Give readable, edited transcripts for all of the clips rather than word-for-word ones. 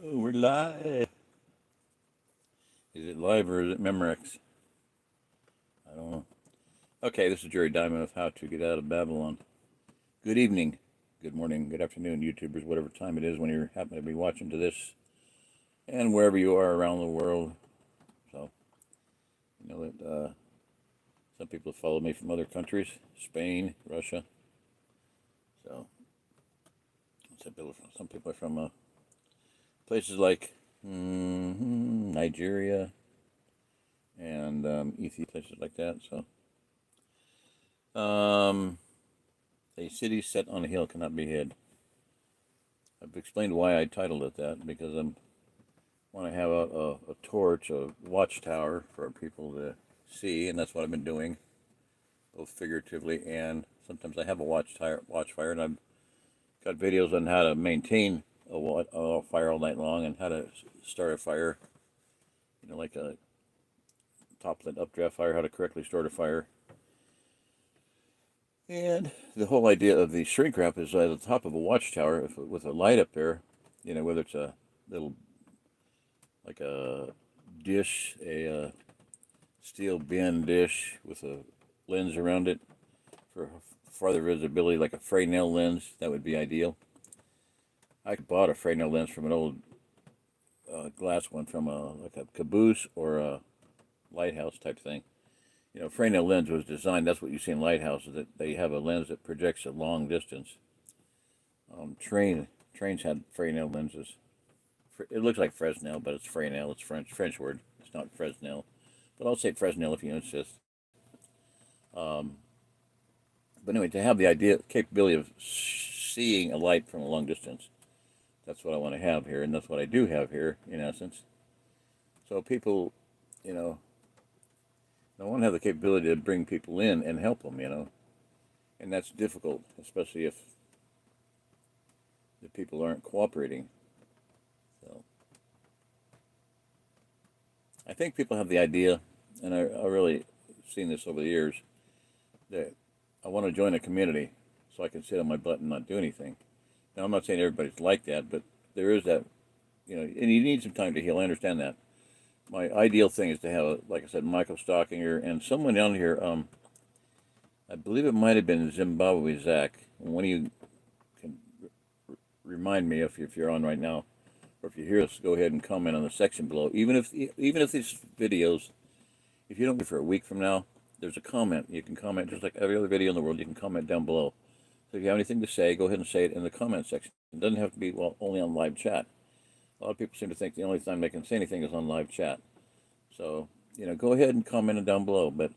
Oh, we're live. Is it live or is it Memorex? I don't know. Okay, this is Jerry Diamond of How to Get Out of Babylon. Good evening, good morning, good afternoon, YouTubers, whatever time it is when you happen to be watching to this, and wherever you are around the world. So, you know that some people follow me from other countries, Spain, Russia. So, some people are from places like Nigeria and Ethiopia, places like that. So, a city set on a hill cannot be hid. I've explained why I titled it that, because I want to have a torch, a watchtower for people to see, and that's what I've been doing, both figuratively and sometimes I have a watchfire, and I've got videos on how to maintain a fire all night long and how to start a fire, like a top-lit updraft fire, how to correctly start a fire. And the whole idea of the shrink wrap is at the top of a watchtower with a light up there, whether it's a little, like a dish, a steel bin dish with a lens around it for farther visibility, like a Fresnel lens, that would be ideal. I bought a Fresnel lens from an old glass one from like a caboose or a lighthouse type thing. Fresnel lens was designed, that's what you see in lighthouses, that they have a lens that projects a long distance. Trains had Fresnel lenses. It looks like Fresnel, but it's Fresnel. It's French word. It's not Fresnel. But I'll say Fresnel if you insist. But anyway, to have the capability of seeing a light from a long distance, that's what I want to have here, and that's what I do have here, in essence. So people, I want to have the capability to bring people in and help them, and that's difficult, especially if the people aren't cooperating. So I think people have the idea, and I really seen this over the years, that I want to join a community so I can sit on my butt and not do anything. Now, I'm not saying everybody's like that, but there is that, and you need some time to heal. I understand that. My ideal thing is to have, like I said, Michael Stockinger and someone down here, I believe it might have been Zimbabwe Zach. One of you can remind me if you're on right now, or if you hear us, go ahead and comment on the section below. Even if these videos, if you don't get for a week from now, there's a comment. You can comment just like every other video in the world. You can comment down below. So if you have anything to say, go ahead and say it in the comment section. It doesn't have to be only on live chat. A lot of people seem to think the only time they can say anything is on live chat. So, go ahead and comment it down below. But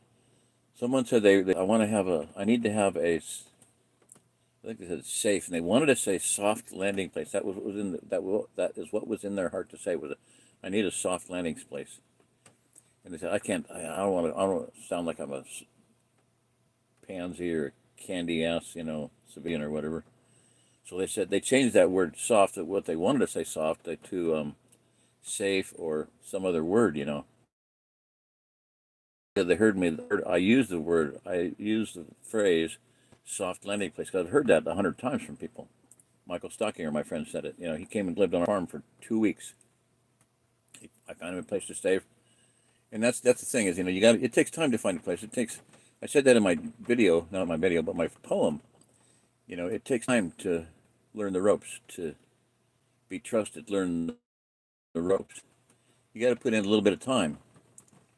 someone said I need to have I think they said safe, and they wanted to say soft landing place. That that is what was in their heart to say, was it? I need a soft landing place. And they said, I don't want to sound like I'm a pansy or candy ass, civilian or whatever. So they said they changed that word soft, what they wanted to say soft, to safe or some other word, They heard me, I used the phrase soft landing place, because I've heard that 100 times from people. Michael Stockinger, my friend, said it. He came and lived on a farm for 2 weeks. I found him a place to stay. And that's the thing is, it takes time to find a place. I said that in my video, not my video, but my poem. It takes time to learn the ropes, to be trusted, learn the ropes. You got to put in a little bit of time.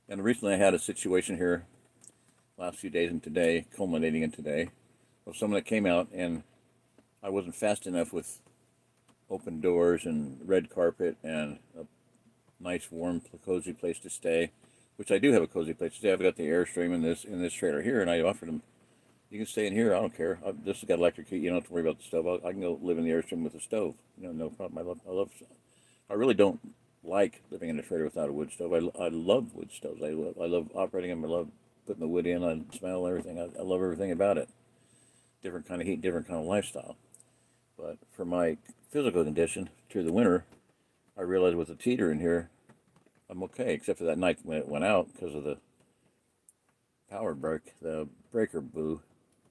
And recently I had a situation here, last few days and today, culminating in today, of someone that came out, and I wasn't fast enough with open doors and red carpet and a nice, warm, cozy place to stay, which I do have a cozy place to stay. I've got the Airstream in this trailer here, and I offered him, you can stay in here, I don't care. This has got electric heat, you don't have to worry about the stove. I can go live in the Airstream with a stove, no problem. I really don't like living in a trailer without a wood stove. I love wood stoves. I love operating them. I love putting the wood in. I smell everything. I love everything about it. Different kind of heat, different kind of lifestyle. But for my physical condition through the winter, I realized with the heater in here, I'm okay, except for that night when it went out because of the power break. The breaker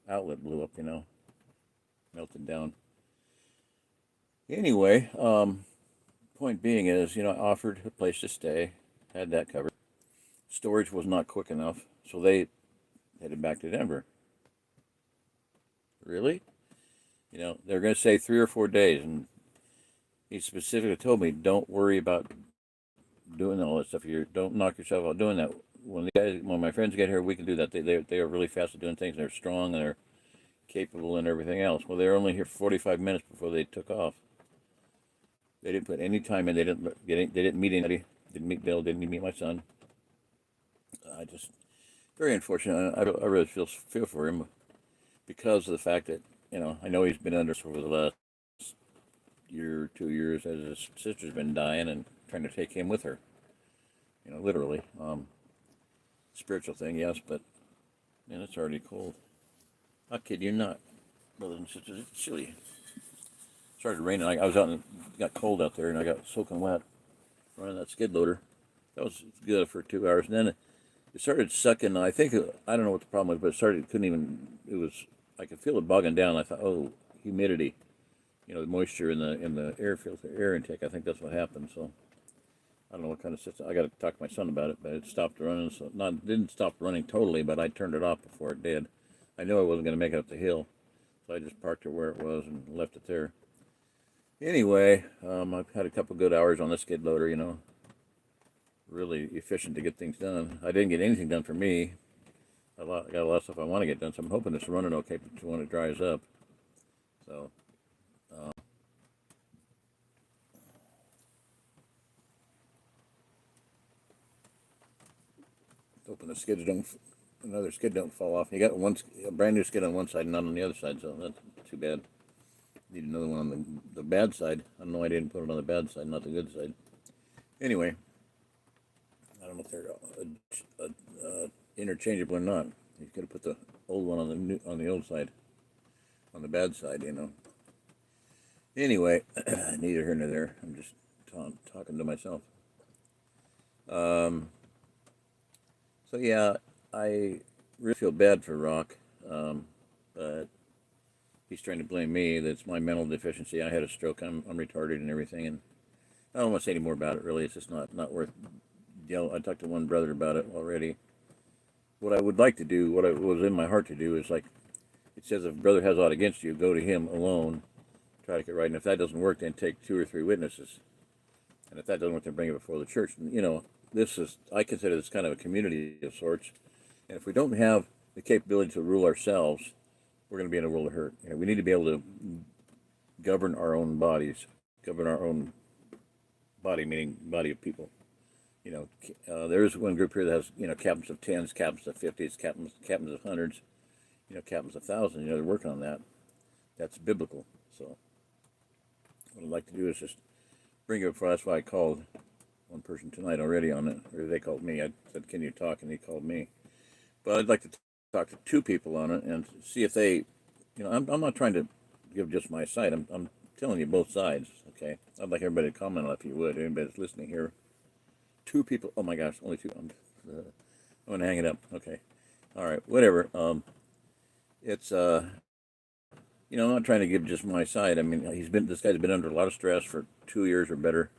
outlet blew up, melted down. Anyway, Point being is, I offered a place to stay, had that covered. Storage was not quick enough, so they headed back to Denver. Really? They're going to say 3 or 4 days, and he specifically told me, don't worry about doing all that stuff. You don't knock yourself out doing that. When my friends get here, we can do that. They are really fast at doing things. They're strong and they're capable and everything else. Well, they were only here for 45 minutes before they took off. They didn't put any time in. They didn't meet anybody. Didn't meet Bill. Didn't meet my son. I just very unfortunate. I really feel for him because of the fact that I know he's been under for the last year, 2 years, as his sister's been dying and trying to take him with her. Literally. Spiritual thing, yes, but man, it's already cold. I kid you not, brothers and sisters. It's chilly. It started raining. I was out and it got cold out there, and I got soaking wet running that skid loader. That was good for 2 hours, and then it started sucking. I don't know what the problem was, but it started. It couldn't even. It was. I could feel it bogging down. I thought, oh, humidity. The moisture in the air filter, air intake. I think that's what happened. So I don't know what kind of system. I got to talk to my son about it, but it stopped running. So didn't stop running totally, but I turned it off before it did. I knew I wasn't going to make it up the hill, so I just parked it where it was and left it there. Anyway, I've had a couple good hours on the skid loader. Really efficient to get things done. I didn't get anything done for me. I got a lot of stuff I want to get done, so I'm hoping it's running okay when it dries up. So. Hoping another skid don't fall off. You got a brand new skid on one side and not on the other side, so that's too bad. Need another one on the bad side. I don't know why I didn't put it on the bad side, not the good side. Anyway, I don't know if they're interchangeable or not. You could have put the old one on the old side, on the bad side, Anyway, neither here nor there. I'm just talking to myself. So yeah, I really feel bad for Rock, but he's trying to blame me. That's my mental deficiency. I had a stroke. I'm retarded and everything, and I don't want to say any more about it. Really, it's just not worth. I talked to one brother about it already. What I would like to do, what it was in my heart to do, is like it says, if a brother has aught against you, go to him alone, try to get right. And if that doesn't work, then take 2 or 3 witnesses. And if that doesn't work, then bring it before the church. And, I consider this kind of a community of sorts. And if we don't have the capability to rule ourselves, we're going to be in a world of hurt. We need to be able to govern our own bodies, govern our own body, meaning body of people. There is one group here that has, captains of 10s, captains of 50s, captains of 100s, captains of 1,000s. They're working on that. That's biblical. So what I'd like to do is just bring it before. That's why I called one person tonight already on it, or they called me. I said, can you talk? And he called me. But I'd like to talk to 2 people on it and see if they, I'm not trying to give just my side. I'm telling you both sides, okay? I'd like everybody to comment on it if you would. Anybody that's listening here. 2 people. Oh my gosh, only 2. I'm going to hang it up. Okay. All right, whatever. It's, I'm not trying to give just my side. I mean, this guy's been under a lot of stress for 2 years or better.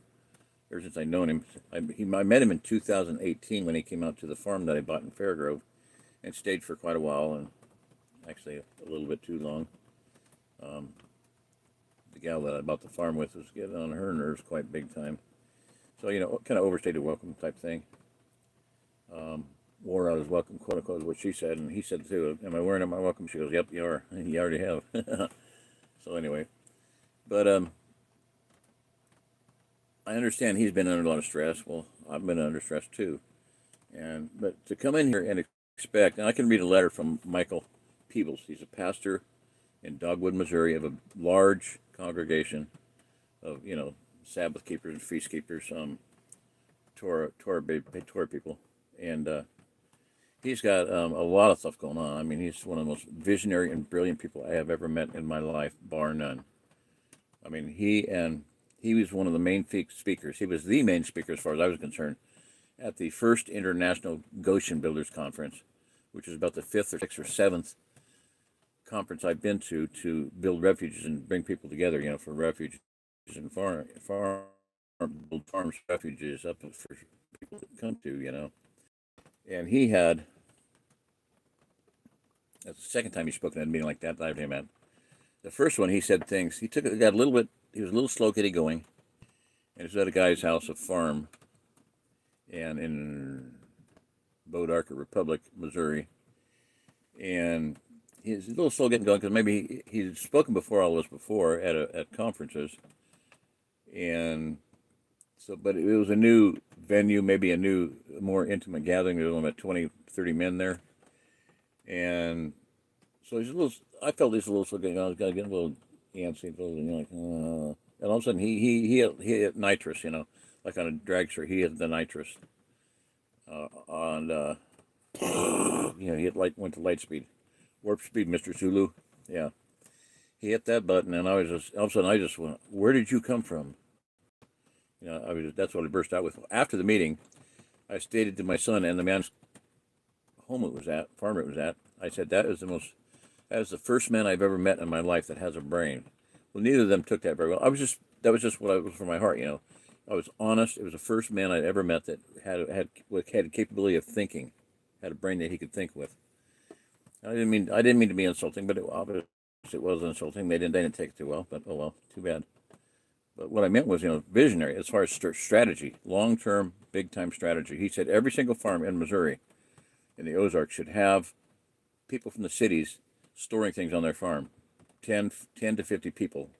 Ever since I've known him. I met him in 2018 when he came out to the farm that I bought in Fairgrove and stayed for quite a while, and actually a little bit too long. The gal that I bought the farm with was getting on her nerves quite big time. So, kind of overstayed a welcome type thing. Wore out his welcome, quote unquote, is what she said, and he said too, am I wearing out my welcome? She goes, yep, you are. You already have. So anyway, but I understand he's been under a lot of stress. Well, I've been under stress too. But to come in here and expect, and I can read a letter from Michael Peebles. He's a pastor in Dogwood, Missouri, of a large congregation of, Sabbath keepers and feast keepers, Torah people. And he's got a lot of stuff going on. I mean, he's one of the most visionary and brilliant people I have ever met in my life, bar none. I mean, he was one of the main speakers. He was the main speaker, as far as I was concerned, at the first International Goshen Builders Conference, which is about the 5th or 6th or 7th conference I've been to build refuges and bring people together, for refuges and farm build farms, refuges up for people to come to, And he had, that's the second time he spoke at a meeting like that I've been at. The first one, he said things, he was a little slow getting going, and he was at a guy's house, a farm, and in Bodarka Republic, Missouri, and he's a little slow getting going because maybe he'd spoken before all of us before at conferences, and so, but it was a new venue, maybe a new, more intimate gathering. There was only about 20, 30 men there, and so he's a little. I felt he's a little slow getting on. He's got to get a little antsy, and all of a sudden he hit nitrous, like on a dragster. He hit the nitrous, he went to light speed, warp speed, Mr. Zulu. Yeah, he hit that button, and all of a sudden I just went, "Where did you come from?" That's what I burst out with. After the meeting, I stated to my son and the man's farm it was at, I said, that is the first man I've ever met in my life that has a brain. Well, neither of them took that very well. That was just what I was from my heart, I was honest. It was the first man I'd ever met that had a capability of thinking, had a brain that he could think with. I didn't mean to be insulting, but obviously it was insulting. They didn't take it too well, but oh well, too bad. But what I meant was, visionary as far as strategy, long-term, big-time strategy. He said every single farm in Missouri, in the Ozarks, should have people from the cities storing things on their farm, 10 to 50 people.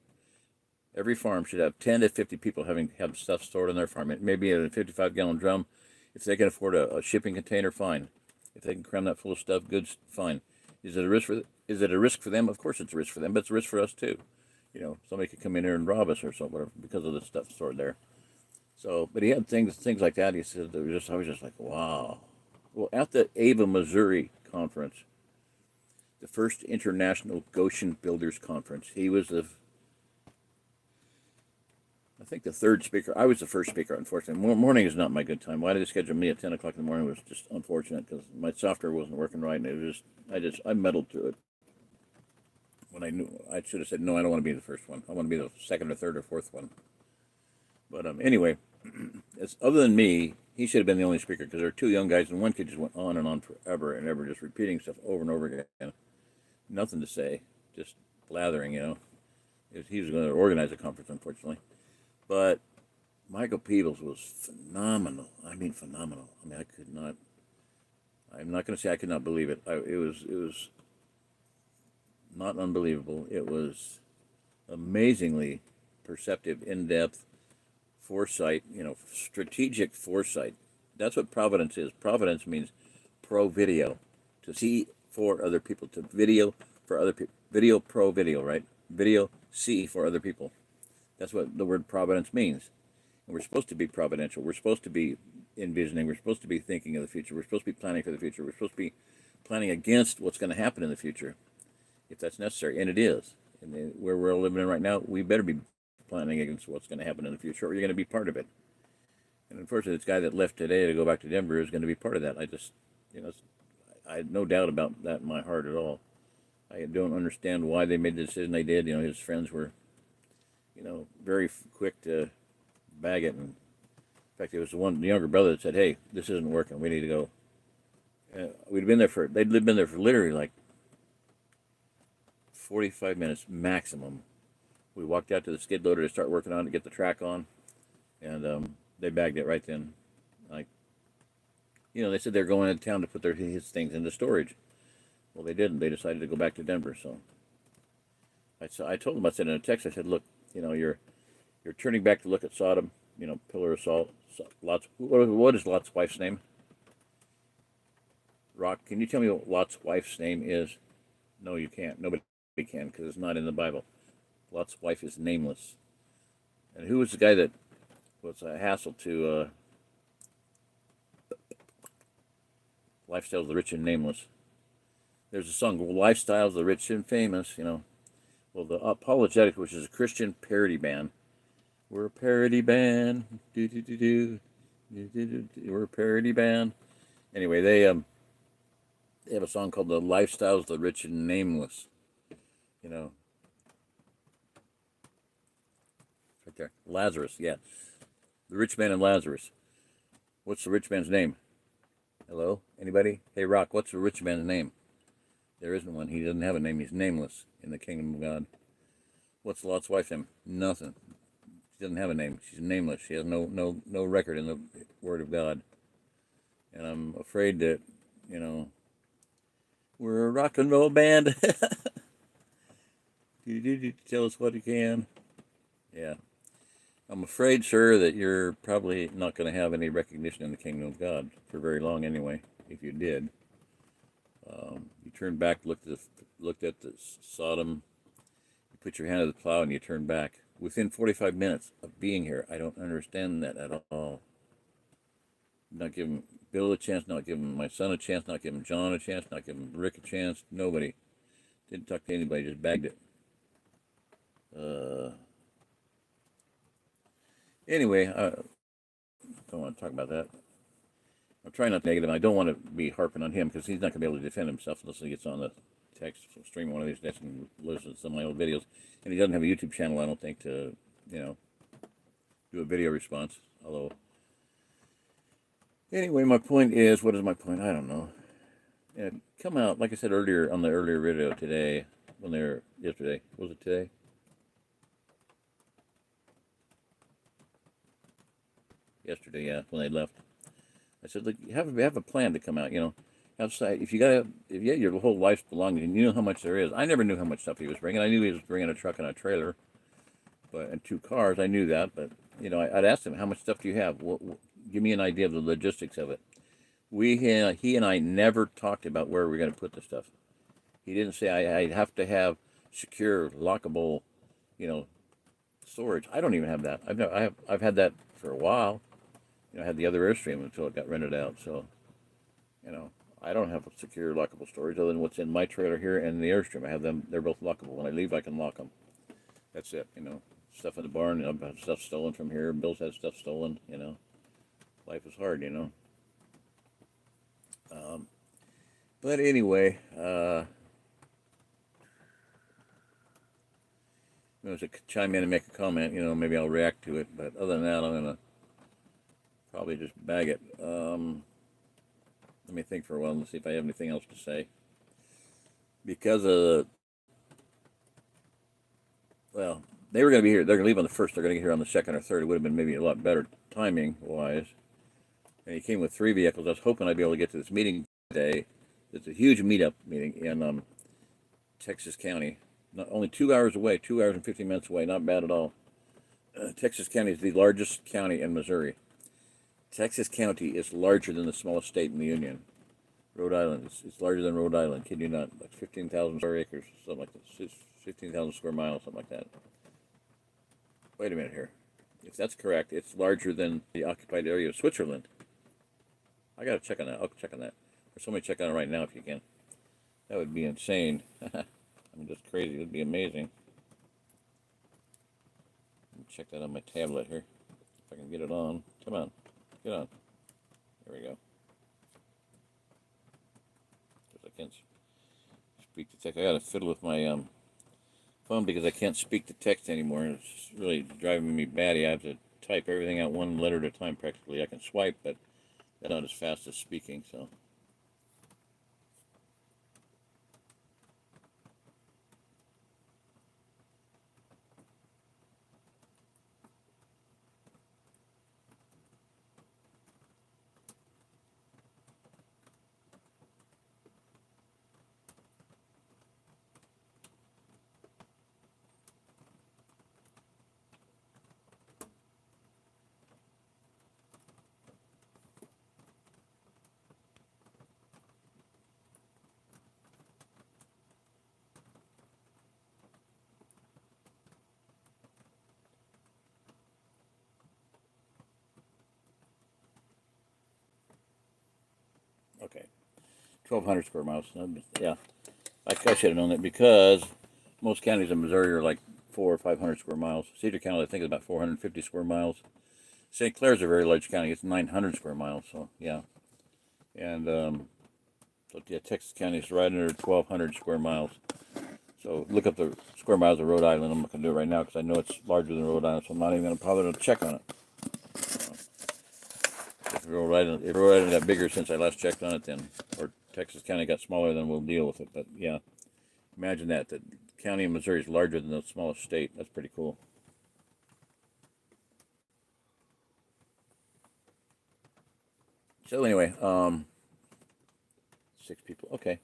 Every farm should have 10 to 50 people have stuff stored on their farm. It may be in a 55-gallon drum. If they can afford a shipping container, fine. If they can cram that full of stuff, goods, fine. Is it a risk for them? Of course it's a risk for them, but it's a risk for us too. Somebody could come in here and rob us or something because of the stuff stored there. So, but he had things like that. He said, I was just like, wow. Well, at the Ava, Missouri conference, the first International Goshen Builders Conference, he was the third speaker. I was the first speaker, unfortunately. Morning is not my good time. Why did they schedule me at 10 o'clock in the morning? It was just unfortunate because my software wasn't working right, and I meddled through it. When I should have said, no, I don't want to be the first one. I want to be the second or third or fourth one. But anyway, other than me, he should have been the only speaker because there were two young guys, and one kid just went on and on forever and ever, just repeating stuff over and over again. Nothing to say, just blathering, He was going to organize a conference, unfortunately. But Michael Peebles was phenomenal. I mean, phenomenal. I'm not going to say I could not believe it. It was not unbelievable. It was amazingly perceptive, in-depth foresight, strategic foresight. That's what providence is. Providence means pro-video, to see for other people, to video for other people. Video pro-video, right? Video see for other people. That's what the word providence means. And we're supposed to be providential. We're supposed to be envisioning. We're supposed to be thinking of the future. We're supposed to be planning for the future. We're supposed to be planning against what's going to happen in the future, if that's necessary. And it is. And where we're living in right now, we better be planning against what's going to happen in the future, or you're going to be part of it. And unfortunately, this guy that left today to go back to Denver is going to be part of that. I had no doubt about that in my heart at all. I don't understand why they made the decision they did. His friends were, very quick to bag it. And in fact, it was the younger brother that said, "Hey, this isn't working. We need to go." They'd been there for literally like 45 minutes maximum. We walked out to the skid loader to start working on it, to get the track on, and they bagged it right then. They said they're going into town to put his things into storage. Well, they didn't. They decided to go back to Denver. So I told them, I said in a text, I said, look, you're turning back to look at Sodom, pillar of salt. What is Lot's wife's name? Rock, can you tell me what Lot's wife's name is? No, you can't. Nobody can, because it's not in the Bible. Lot's wife is nameless. And who was the guy that was a hassle to Lifestyles of the Rich and Nameless? There's a song, Lifestyles of the Rich and Famous, Well, the Apologetics, which is a Christian parody band. We're a parody band. We're a parody band. Anyway, they have a song called The Lifestyles of the Rich and Nameless. Right there. Lazarus, yeah. The rich man and Lazarus. What's the rich man's name? Hello? Anybody? Hey, Rock, what's the rich man's name? There isn't one. He doesn't have a name. He's nameless in the kingdom of God. What's Lot's wife's name? Nothing. She doesn't have a name. She's nameless. She has no record in the Word of God. And I'm afraid that, we're a rock and roll band. Tell us what you can. Yeah. I'm afraid, sir, that you're probably not going to have any recognition in the kingdom of God for very long anyway, if you did. You turned back, looked at the Sodom, you put your hand to the plow and you turned back. Within 45 minutes of being here, I don't understand that at all. Not giving Bill a chance, not giving my son a chance, not giving John a chance, not giving Rick a chance, nobody. Didn't talk to anybody, just bagged it. Anyway, I don't want to talk about that. I'm trying not to negative. I don't want to be harping on him because he's not going to be able to defend himself unless he gets on the text stream one of these days and listen to some of my old videos. And he doesn't have a YouTube channel, I don't think, to, do a video response. Although, anyway, my point is, what is my point? I don't know. Come out, like I said earlier on the earlier video today, yesterday, was it today? Yesterday, yeah, when they left. I said, look, you have a plan to come out, outside. If you your whole life's belongings, and you know how much there is. I never knew how much stuff he was bringing. I knew he was bringing a truck and a trailer, and 2 cars. I knew that, but I'd asked him, how much stuff do you have? Give me an idea of the logistics of it. He and I never talked about where we're going to put the stuff. He didn't say I have to have secure, lockable, storage. I don't even have that. I've had that for a while. I had the other Airstream until it got rented out. So, I don't have a secure, lockable storage other than what's in my trailer here and the Airstream. I have them. They're both lockable. When I leave, I can lock them. That's it. Stuff in the barn. I've had stuff stolen from here. Bill's had stuff stolen. Life is hard. But anyway, to chime in and make a comment, maybe I'll react to it. But other than that, I'm gonna probably just bag it. Let me think for a while and see if I have anything else to say. Because they were going to be here. They're going to leave on the 1st. They're going to get here on the 2nd or 3rd. It would have been maybe a lot better timing-wise. And he came with 3 vehicles. I was hoping I'd be able to get to this meeting today. It's a huge meetup meeting in Texas County. Not only 2 hours away, 2 hours and 15 minutes away. Not bad at all. Texas County is the largest county in Missouri. Texas County is larger than the smallest state in the Union. Rhode Island is larger than Rhode Island. Kid you not? Like 15,000 square acres, something like that. 15,000 square miles, something like that. Wait a minute here. If that's correct, it's larger than the occupied area of Switzerland. I got to check on that. I'll check on that. Or somebody check on it right now if you can. That would be insane. I'm just crazy. It would be amazing. Let me check that on my tablet here. If I can get it on. Come on. Get on. There we go. Because I can't speak to text. I got to fiddle with my phone because I can't speak to text anymore. It's really driving me batty. I have to type everything out one letter at a time practically. I can swipe, but that's not as fast as speaking, so. Okay, 1,200 square miles. Yeah, I should have known that because most counties in Missouri are like 400 or 500 square miles. Cedar County, I think, is about 450 square miles. St. Clair's a very large county. It's 900 square miles. So yeah, and so yeah, Texas County is right under 1,200 square miles. So look up the square miles of Rhode Island. I'm not going to do it right now because I know it's larger than Rhode Island, so I'm not even going to bother to check on it. If Rhode Island got bigger since I last checked on it, then, or Texas County got smaller, then we'll deal with it. But yeah, imagine that. The county in Missouri is larger than the smallest state. That's pretty cool. So anyway, 6 people. Okay.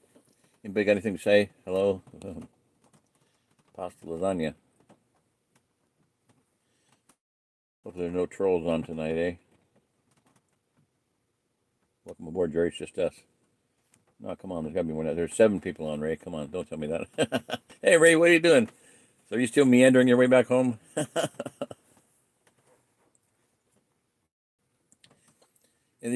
Anybody got anything to say? Hello? Pasta lasagna. Hope there are no trolls on tonight, eh? Welcome aboard, Jerry. It's just us. No, come on. There's got to be more than that. There's 7 people on, Ray. Come on. Don't tell me that. Hey, Ray, what are you doing? So are you still meandering your way back home? And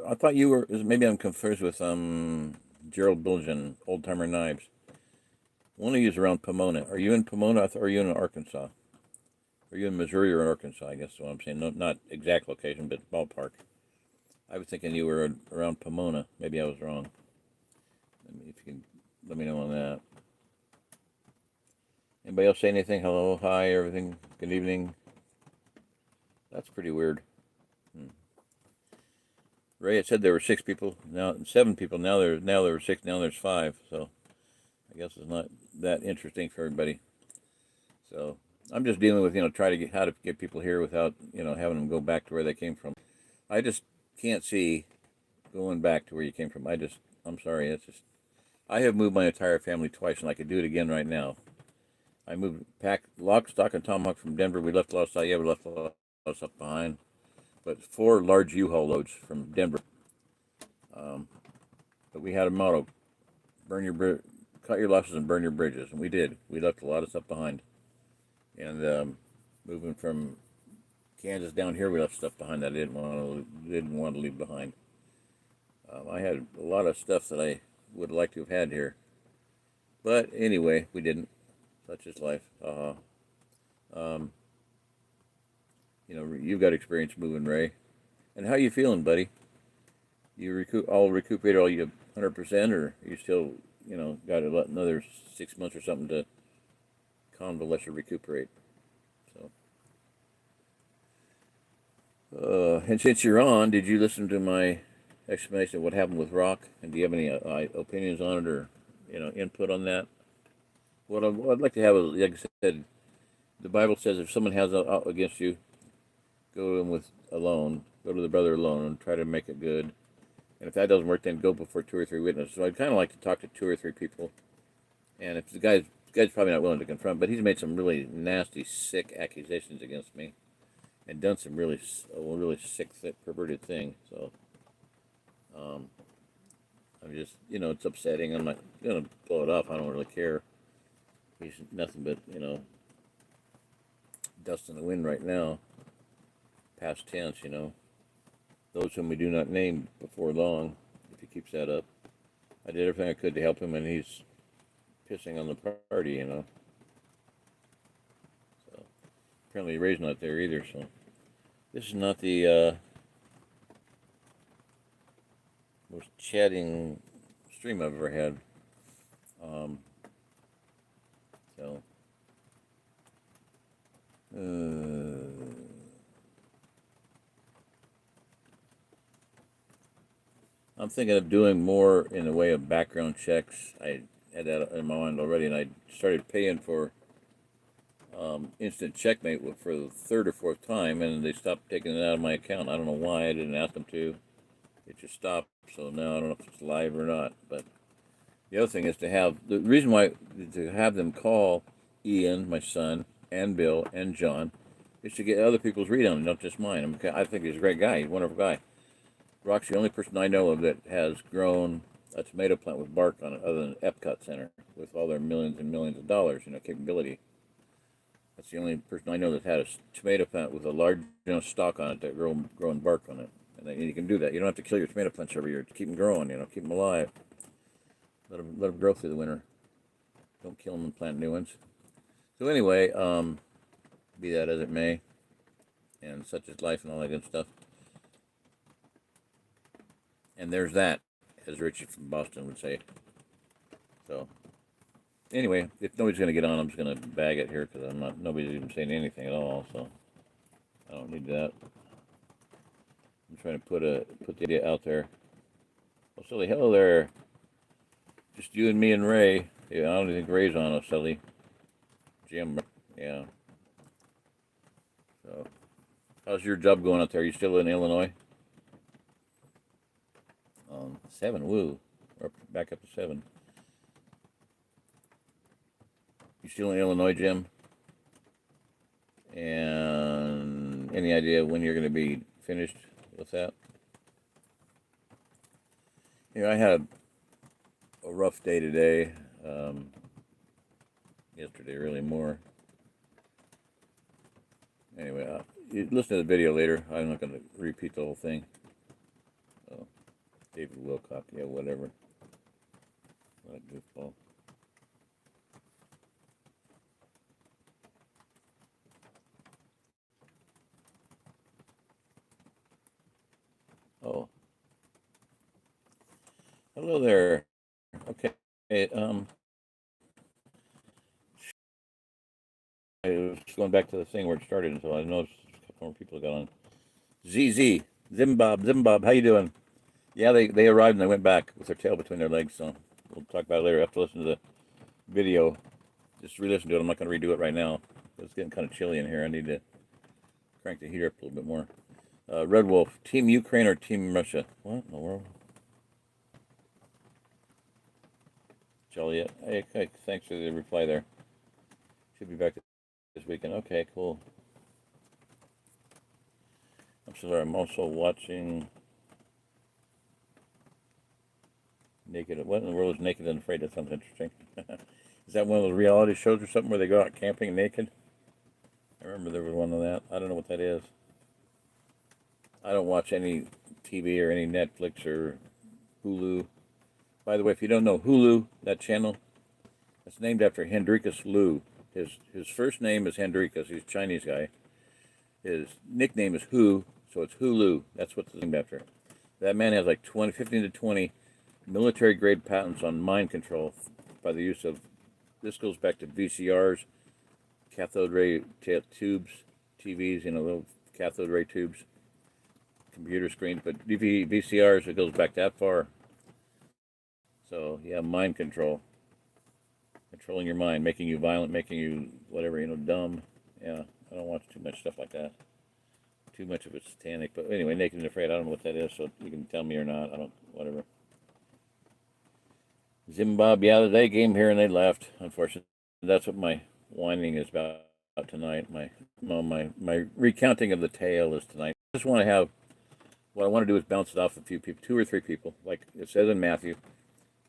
I thought you were, maybe I'm confused with Gerald Bilgen, Old Timer Knives. One of you is around Pomona. Are you in Pomona or are you in Arkansas? Are you in Missouri or Arkansas? I guess is what I'm saying. No, not exact location, but ballpark. I was thinking you were around Pomona. Maybe I was wrong. If you can let me know on that. Anybody else say anything? Hello, hi, everything. Good evening. That's pretty weird. Ray, it said there were 6 people, now 7 people. Now there were 6. Now there's 5. So I guess it's not that interesting for everybody. So I'm just dealing with try to get how to get people here without having them go back to where they came from. I just can't see going back to where you came from. I'm sorry. It's just I have moved my entire family twice, and I could do it again right now. I moved lock, stock, and tomahawk from Denver. We left a lot of stuff. Yeah, we left a lot of stuff behind. But 4 large U-Haul loads from Denver. But we had a motto: cut your losses and burn your bridges, and we did. We left a lot of stuff behind. And moving from Kansas down here, we left stuff behind that I didn't want to leave behind. I had a lot of stuff that I would like to have had here, but anyway, we didn't. Such is life. You've got experience moving, Ray. And how you feeling, buddy? You recuperated all you 100%, or you still, got another 6 months or something to convalesce or recuperate? So, and since you're on, did you listen to my explanation of what happened with rock? And do you have any opinions on it, or input on that? What I'd like to have is, like I said, the Bible says if someone has against you, go to them alone. Go to the brother alone and try to make it good. And if that doesn't work, then go before 2 or 3 witnesses. So I'd kind of like to talk to 2 or 3 people. And if the guy's probably not willing to confront, but he's made some really nasty, sick accusations against me, and done some really sick, perverted thing. So I'm just, it's upsetting. I'm not gonna blow it up. I don't really care. He's nothing but dust in the wind right now. Past tense, those whom we do not name before long, if he keeps that up. I did everything I could to help him, and he's pissing on the party, So apparently Ray's not there either, so this is not the most chatting stream I've ever had. I'm thinking of doing more in the way of background checks. I had that in my mind already, and I started paying for instant checkmate for the 3rd or 4th time, and they stopped taking it out of my account. I don't know why. I didn't ask them to. It just stopped. So now I don't know if it's live or not. But the other thing is the reason why to have them call Ian, my son, and Bill, and John, is to get other people's read on it, not just mine. I think he's a great guy. He's a wonderful guy. Rock's the only person I know of that has grown a tomato plant with bark on it, other than Epcot Center, with all their millions and millions of dollars, capability. That's the only person I know that had a tomato plant with a large stalk on it that growing bark on it. And you can do that. You don't have to kill your tomato plants every year. Keep them growing, keep them alive. Let them grow through the winter. Don't kill them and plant new ones. So anyway, be that as it may, and such is life and all that good stuff. And there's that, as Richie from Boston would say. So, anyway, if nobody's going to get on, I'm just going to bag it here because nobody's even saying anything at all. So, I don't need that. I'm trying to put the idea out there. Oh, Sully, hello there. Just you and me and Ray. Yeah, I don't think Ray's on us, Sully. Jim, yeah. So, how's your job going out there? You still in Illinois? 7, woo. Or back up to 7. You still in Illinois, Jim? And any idea when you're going to be finished with that? You know, I had a rough day today. Yesterday, really more. Anyway, you listen to the video later. I'm not going to repeat the whole thing. David Wilcock, yeah, whatever. What a goofball. Oh, hello there. Okay, I was going back to the thing where it started, until I noticed a couple more people got on. ZZ, Zimbob, how you doing? Yeah, they arrived and they went back with their tail between their legs, so we'll talk about it later. I have to listen to the video. Just re-listen to it. I'm not going to redo it right now. It's getting kind of chilly in here. I need to crank the heater up a little bit more. Red Wolf, Team Ukraine or Team Russia? What in the world? Joliet. Hey, thanks for the reply there. Should be back this weekend. Okay, cool. I'm sorry. I'm also watching Naked. What in the world is Naked and Afraid? That sounds interesting. Is that one of those reality shows or something where they go out camping naked? I remember there was one of that. I don't know what that is. I don't watch any TV or any Netflix or Hulu. By the way, if you don't know Hulu, that channel, it's named after Hendrikus Lu. His first name is Hendrikus. He's a Chinese guy. His nickname is Hu, so it's Hulu. That's what it's named after. That man has like 15 to 20 military-grade patents on mind control by the use of, this goes back to VCRs, cathode ray tubes, TVs, little cathode ray tubes, computer screens, but VCRs, it goes back that far. So, yeah, mind control. Controlling your mind, making you violent, making you whatever, dumb. Yeah, I don't watch too much stuff like that. Too much of it's satanic. But anyway, Naked and Afraid, I don't know what that is, so you can tell me or not. I don't, whatever. Zimbabwe, yeah, they came here and they left, unfortunately. That's what my whining is about tonight. My recounting of the tale is tonight. I just want to have, what I want to do is bounce it off a few people, 2 or 3 people, like it says in Matthew.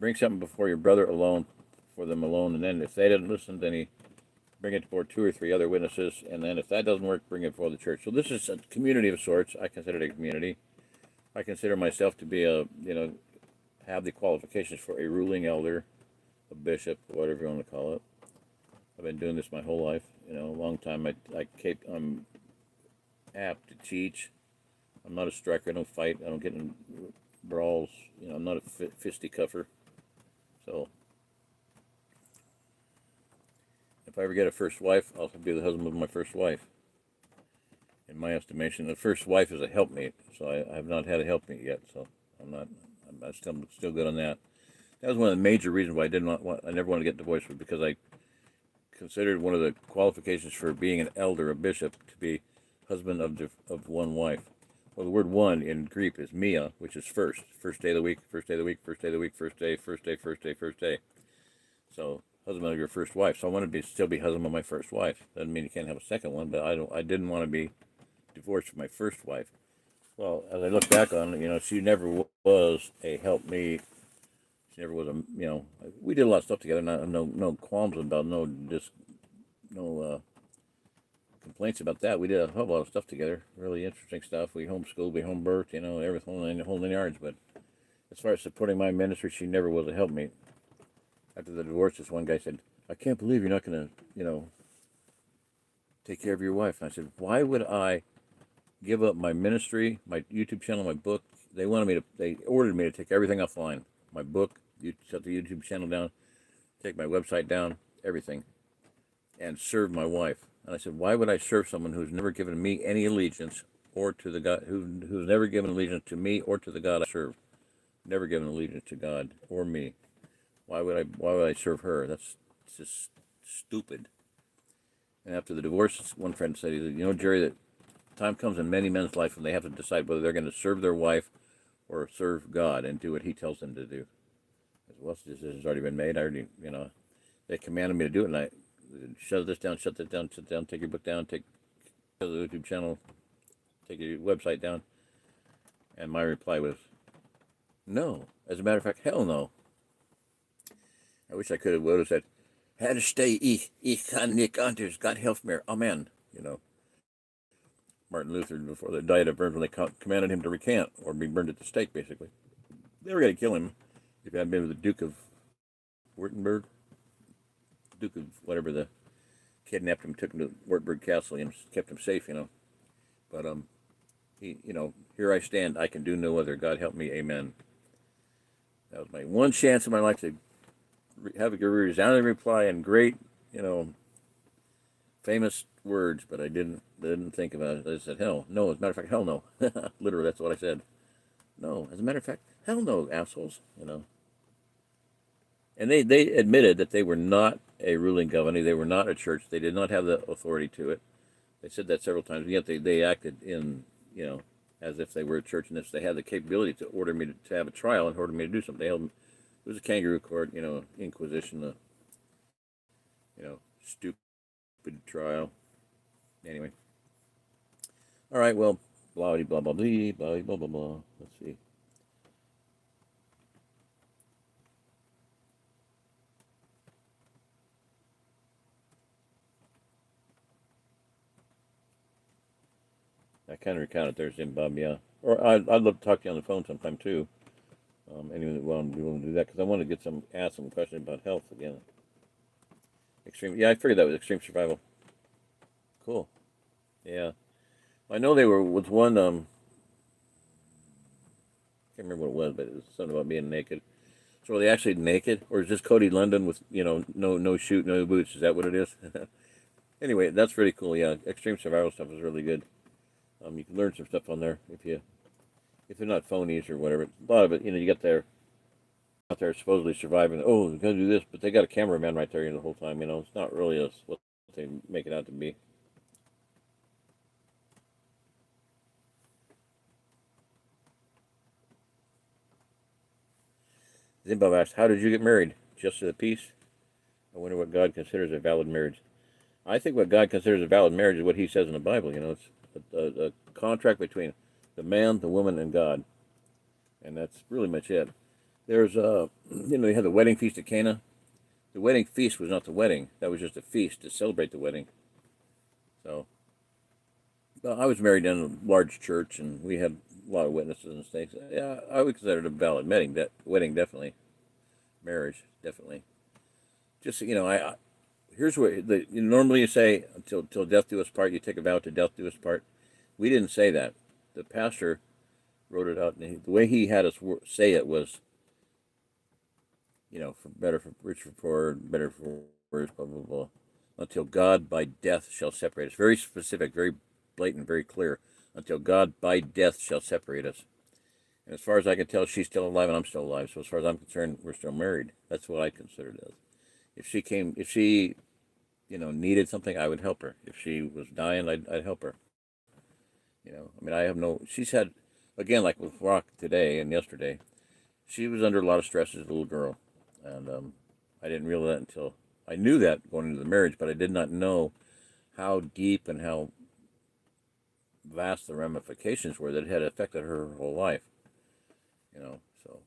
Bring something before your brother alone, for them alone, and then if they didn't listen, then he bring it before 2 or 3 other witnesses, and then if that doesn't work, bring it before the church. So this is a community of sorts. I consider it a community. I consider myself to be have the qualifications for a ruling elder, a bishop, whatever you want to call it. I've been doing this my whole life, a long time. I'm apt to teach. I'm not a striker. I don't fight. I don't get in brawls. I'm not a fisty-cuffer. So if I ever get a first wife, I'll be the husband of my first wife. In my estimation, the first wife is a helpmate, so I have not had a helpmate yet. So I'm still good on that. That was one of the major reasons why I never wanted to get divorced, was because I considered one of the qualifications for being an elder, a bishop, to be husband of one wife. Well, the word "one" in Greek is mia, which is first day of the week, first day of the week, first day of the week, first day. So, husband of your first wife. So I wanted to still be husband of my first wife. Doesn't mean you can't have a second one, but I didn't want to be divorced from my first wife. Well, as I look back on it, she never was a helpmate. She never was we did a lot of stuff together. No qualms about, no complaints about that. We did a whole lot of stuff together, really interesting stuff. We homeschooled, we home birthed, everything, the whole nine yards. But as far as supporting my ministry, she never was a helpmate. After the divorce, this one guy said, "I can't believe you're not going to, take care of your wife." And I said, "Why would I give up my ministry, my YouTube channel, my book?" They ordered me to take everything offline. My book, shut the YouTube channel down, take my website down, everything, and serve my wife. And I said, why would I serve someone who's never given me any allegiance, or to the God who's never given allegiance to me or to the God I serve. Never given allegiance to God or me. Why would I serve her? That's just stupid. And after the divorce, one friend said, you know, Jerry, that time comes in many men's life when they have to decide whether they're going to serve their wife or serve God and do what he tells them to do. Well, this decision's already been made. I already, you know, they commanded me to do it, and I shut this down, shut that down, shut down, take your book down, take the YouTube channel, take your website down. And my reply was, no. As a matter of fact, hell no. I wish I would have said, had to stay, ich kann nicht anders, God help me, amen. You know, Martin Luther, before the Diet of Worms, when they commanded him to recant or be burned at the stake, basically. They were going to kill him if he hadn't been with the Duke of Württemberg. Duke of whatever, the kidnapped him, took him to Wartburg Castle, and kept him safe, you know. But he, you know, here I stand. I can do no other. God help me. Amen. That was my one chance in my life to have a resounding reply and great, you know, famous words. But I didn't think about it. I said, hell no. As a matter of fact, hell no. Literally, that's what I said. No. As a matter of fact, hell no, assholes. You know. And they admitted that they were not a ruling government. They were not a church. They did not have the authority to it. They said that several times. And yet they acted in, you know, as if they were a church, and if they had the capability to order me to have a trial and order me to do something. They held, it was a kangaroo court, you know, inquisition, you know, stupid trial. Anyway. All right, well, blah, blah, blah, blah, blah, blah, blah, blah. Let's see. I kind of recount it there, Zimbabwe, yeah. Or I'd love to talk to you on the phone sometime, too. Anyone that will be willing to do that, because I want to ask some questions about health again. Extreme, yeah, I figured that was extreme survival. Cool. Yeah. I know they were with one, can't remember what it was, but it was something about being naked. So are they actually naked? Or is this Cody London with, you know, no shoot, no boots? Is that what it is? Anyway, that's really cool, yeah. Extreme survival stuff is really good. You can learn some stuff on there if they're not phonies or whatever. A lot of it, you know, you get there out there supposedly surviving. Oh, they're gonna do this, but they got a cameraman right there the whole time. You know, it's not really what they make it out to be. Zimbabwe asks, "How did you get married? Just to the peace? I wonder what God considers a valid marriage." I think what God considers a valid marriage is what He says in the Bible. You know, it's a contract between the man, the woman, and God, and that's really much it. There's you know, you have the wedding feast at Cana. The wedding feast was not the wedding; that was just a feast to celebrate the wedding. So, well, I was married in a large church, and we had a lot of witnesses and things. Yeah, I would consider it a valid wedding. That wedding definitely, marriage definitely. Just, you know, here's what normally you say, until death do us part. You take a vow to death do us part. We didn't say that. The pastor wrote it out, and the way he had us say it was, you know, for better for rich for poor, better for worse, blah blah blah, until God by death shall separate us. Very specific, very blatant, very clear. Until God by death shall separate us. And as far as I can tell, she's still alive and I'm still alive. So as far as I'm concerned, we're still married. That's what I considered it as. If she, you know, needed something, I would help her. If she was dying, I'd help her. You know, I mean, I have no. She's had, again, like with Rock today and yesterday, she was under a lot of stress as a little girl, and I didn't realize that until I knew that going into the marriage, but I did not know how deep and how vast the ramifications were that had affected her whole life. You know, so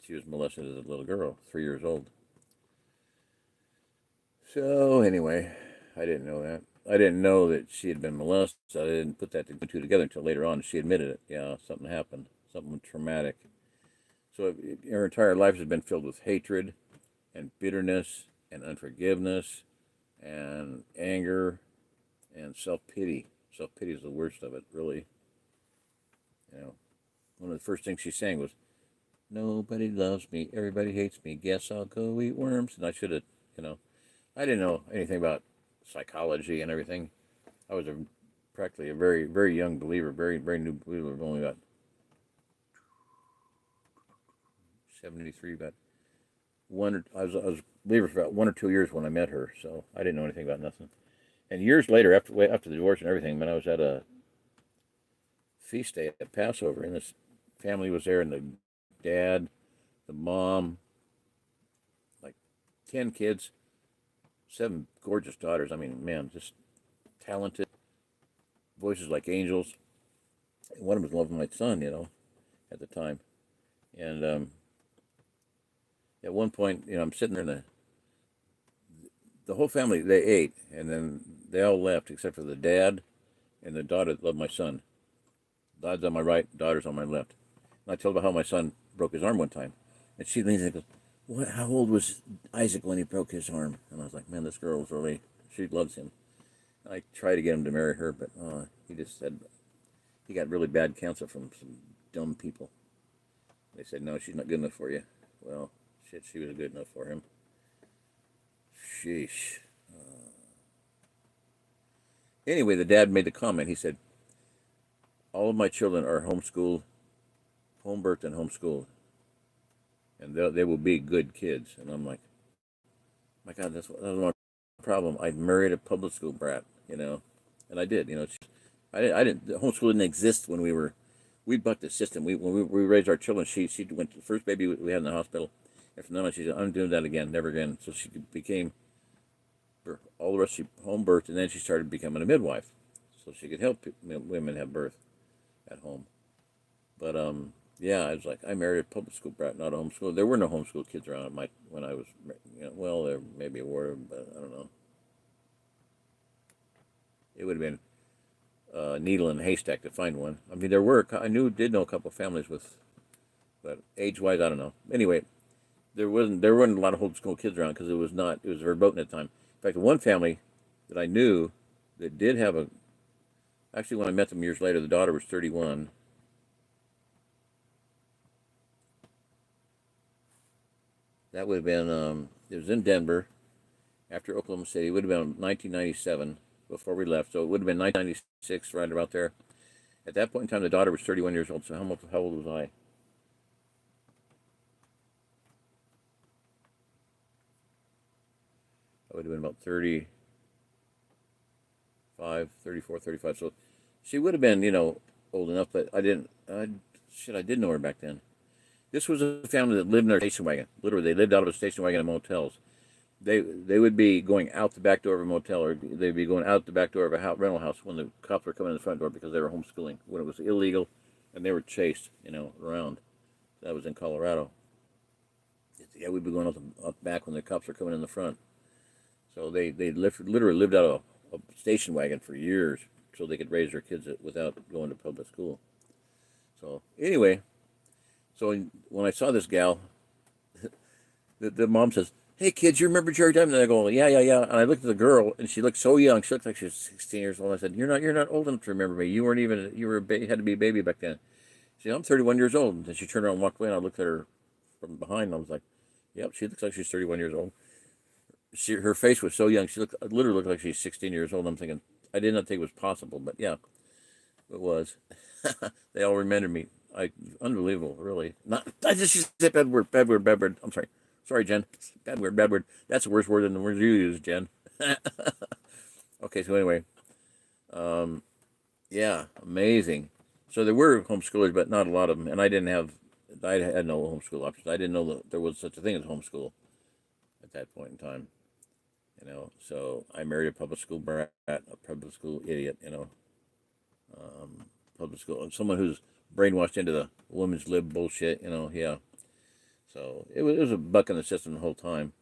she was molested as a little girl, 3 years old. So anyway, I didn't know that. I didn't know that she had been molested. So I didn't put that two together until later on. She admitted it. Yeah, something happened. Something traumatic. So her entire life has been filled with hatred and bitterness and unforgiveness and anger and self-pity. Self-pity is the worst of it, really. You know, one of the first things she sang was, "Nobody loves me, everybody hates me, guess I'll go eat worms." And I should have, you know, I didn't know anything about psychology and everything. I was a practically a very, very young believer, very, very new believer. I've only got 73, about I was a believer for about 1 or 2 years when I met her, so I didn't know anything about nothing. And years later, after the divorce and everything, man, I was at a feast day at Passover, and this family was there, and the dad, the mom, like 10 kids, 7 gorgeous daughters. I mean, man, just talented, voices like angels. And one of them was loving my son, at the time. And at one point, I'm sitting there, and the whole family, they ate, and then they all left except for the dad and the daughter that loved my son. Dad's on my right, daughter's on my left. And I told her how my son broke his arm one time. And she leans in and goes, "What? How old was Isaac when he broke his arm?" And I was like, man, this girl was really, she loves him. And I tried to get him to marry her, but he just said he got really bad cancer from some dumb people. They said, no, she's not good enough for you. Well, shit, she was good enough for him. Sheesh. Anyway, the dad made the comment. He said, all of my children are homeschooled, home birthed and homeschooled. And they will be good kids. And I'm like, my God, that was my problem. I married a public school brat, and I did. I didn't. The homeschool didn't exist when we bucked the system. When we raised our children. She went to the first baby we had in the hospital, and from then on she said, I'm doing that again, never again. So she became, for all the rest, she home birthed, and then she started becoming a midwife, so she could help women have birth at home. But yeah, I was like, I married a public school brat, not a homeschool. There were no homeschool kids around when I was, well, there maybe were, but I don't know. It would have been a needle in a haystack to find one. I mean, did know a couple of families with, but age-wise, I don't know. Anyway, there wasn't a lot of homeschool kids around because it was verboten at the time. In fact, the one family that I knew that did have actually when I met them years later, the daughter was 31. That would have been, it was in Denver, after Oklahoma City. It would have been 1997 before we left, so it would have been 1996, right about there. At that point in time, the daughter was 31 years old, so how old was I? I would have been about 34, 35, so she would have been, old enough, but I did know her back then. This was a family that lived in their station wagon. Literally, they lived out of a station wagon in motels. They would be going out the back door of a motel, or they'd be going out the back door of a rental house when the cops were coming in the front door because they were homeschooling, when it was illegal, and they were chased, around. That was in Colorado. Yeah, we'd be going out back when the cops were coming in the front. So they literally lived out of a station wagon for years so they could raise their kids without going to public school. So anyway, so when I saw this gal, the mom says, "Hey kids, you remember Jerry Diamond?" And I go, yeah. And I looked at the girl, and she looked so young. She looked like she was 16 years old. I said, "You're not old enough to remember me. You had to be a baby back then." She said, "I'm 31 years old." And then she turned around and walked away, and I looked at her from behind, and I was like, "Yep, she looks like she's 31 years old." Her face was so young. She literally looked like she's 16 years old. I'm thinking, I did not think it was possible, but yeah, it was. They all remembered me. Unbelievable, really. I just used to say bad word. I'm sorry. Sorry, Jen. Bad word. That's a worse word than the words you use, Jen. Okay, so anyway. Yeah, amazing. So there were homeschoolers, but not a lot of them. And I had no homeschool options. I didn't know that there was such a thing as homeschool at that point in time. So I married a public school brat, a public school idiot, public school, someone who's brainwashed into the women's lib bullshit, yeah. So it was a buck in the system the whole time.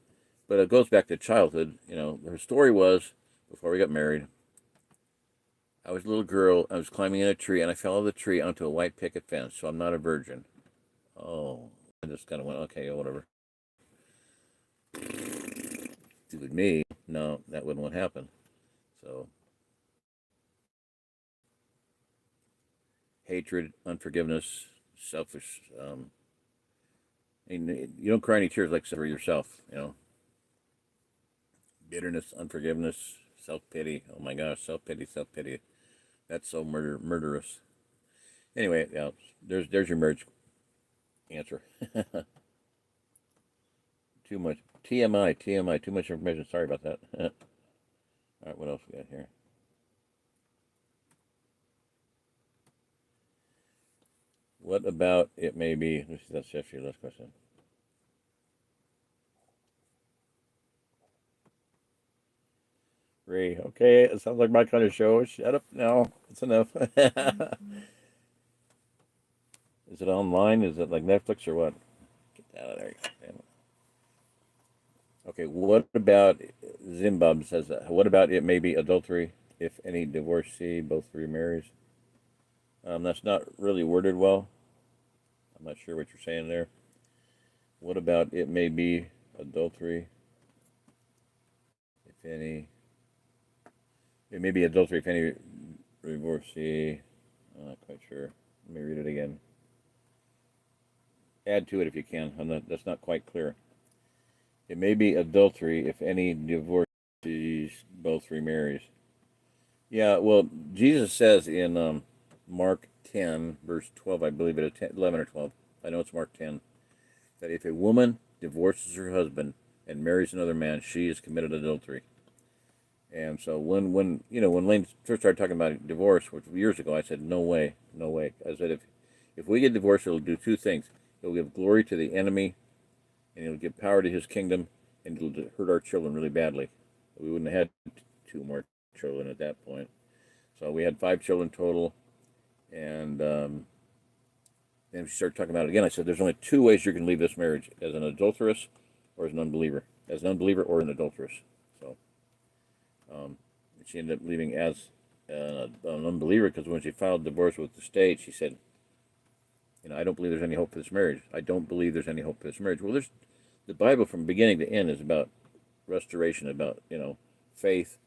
But it goes back to childhood. Her story was, before we got married, I was a little girl, I was climbing in a tree, and I fell out of the tree onto a white picket fence, so I'm not a virgin. Oh, I just kind of went, okay, whatever. With me, no, that wouldn't happen. So, hatred, unforgiveness, selfish, and you don't cry any tears like for yourself, bitterness, unforgiveness, self-pity. Oh my gosh, self-pity. That's so murderous. Anyway, yeah, there's your marriage answer. Too much TMI, too much information. Sorry about that. All right, what else we got here? What about it may be? That's actually your last question. Ray, okay, it sounds like my kind of show. Shut up now. It's enough. Is it online? Is it like Netflix or what? Get out of there. Damn it. Okay, what about Zimbabwe says that? What about it may be adultery if any divorcee both remarries? That's not really worded well. I'm not sure what you're saying there. What about it may be adultery if any? It may be adultery if any divorcee. I'm not quite sure. Let me read it again. Add to it if you can. That's not quite clear. It may be adultery if any divorcees both remarries. Yeah, well, Jesus says in Mark 10, verse 12, I believe it is 11 or 12. I know it's Mark 10. That if a woman divorces her husband and marries another man, she has committed adultery. And so when Lane first started talking about divorce, which years ago, I said no way, no way. I said if we get divorced, it'll do two things. It'll give glory to the enemy, and it'll give power to his kingdom, and it'll hurt our children really badly. We wouldn't have had two more children at that point. So we had 5 children total, and then we started talking about it again. I said there's only 2 ways you can leave this marriage: as an adulteress or as an unbeliever. As an unbeliever or an adulteress. So she ended up leaving as an unbeliever because when she filed divorce with the state, she said, I don't believe there's any hope for this marriage. I don't believe there's any hope for this marriage. Well, there's the Bible from beginning to end is about restoration, about faith.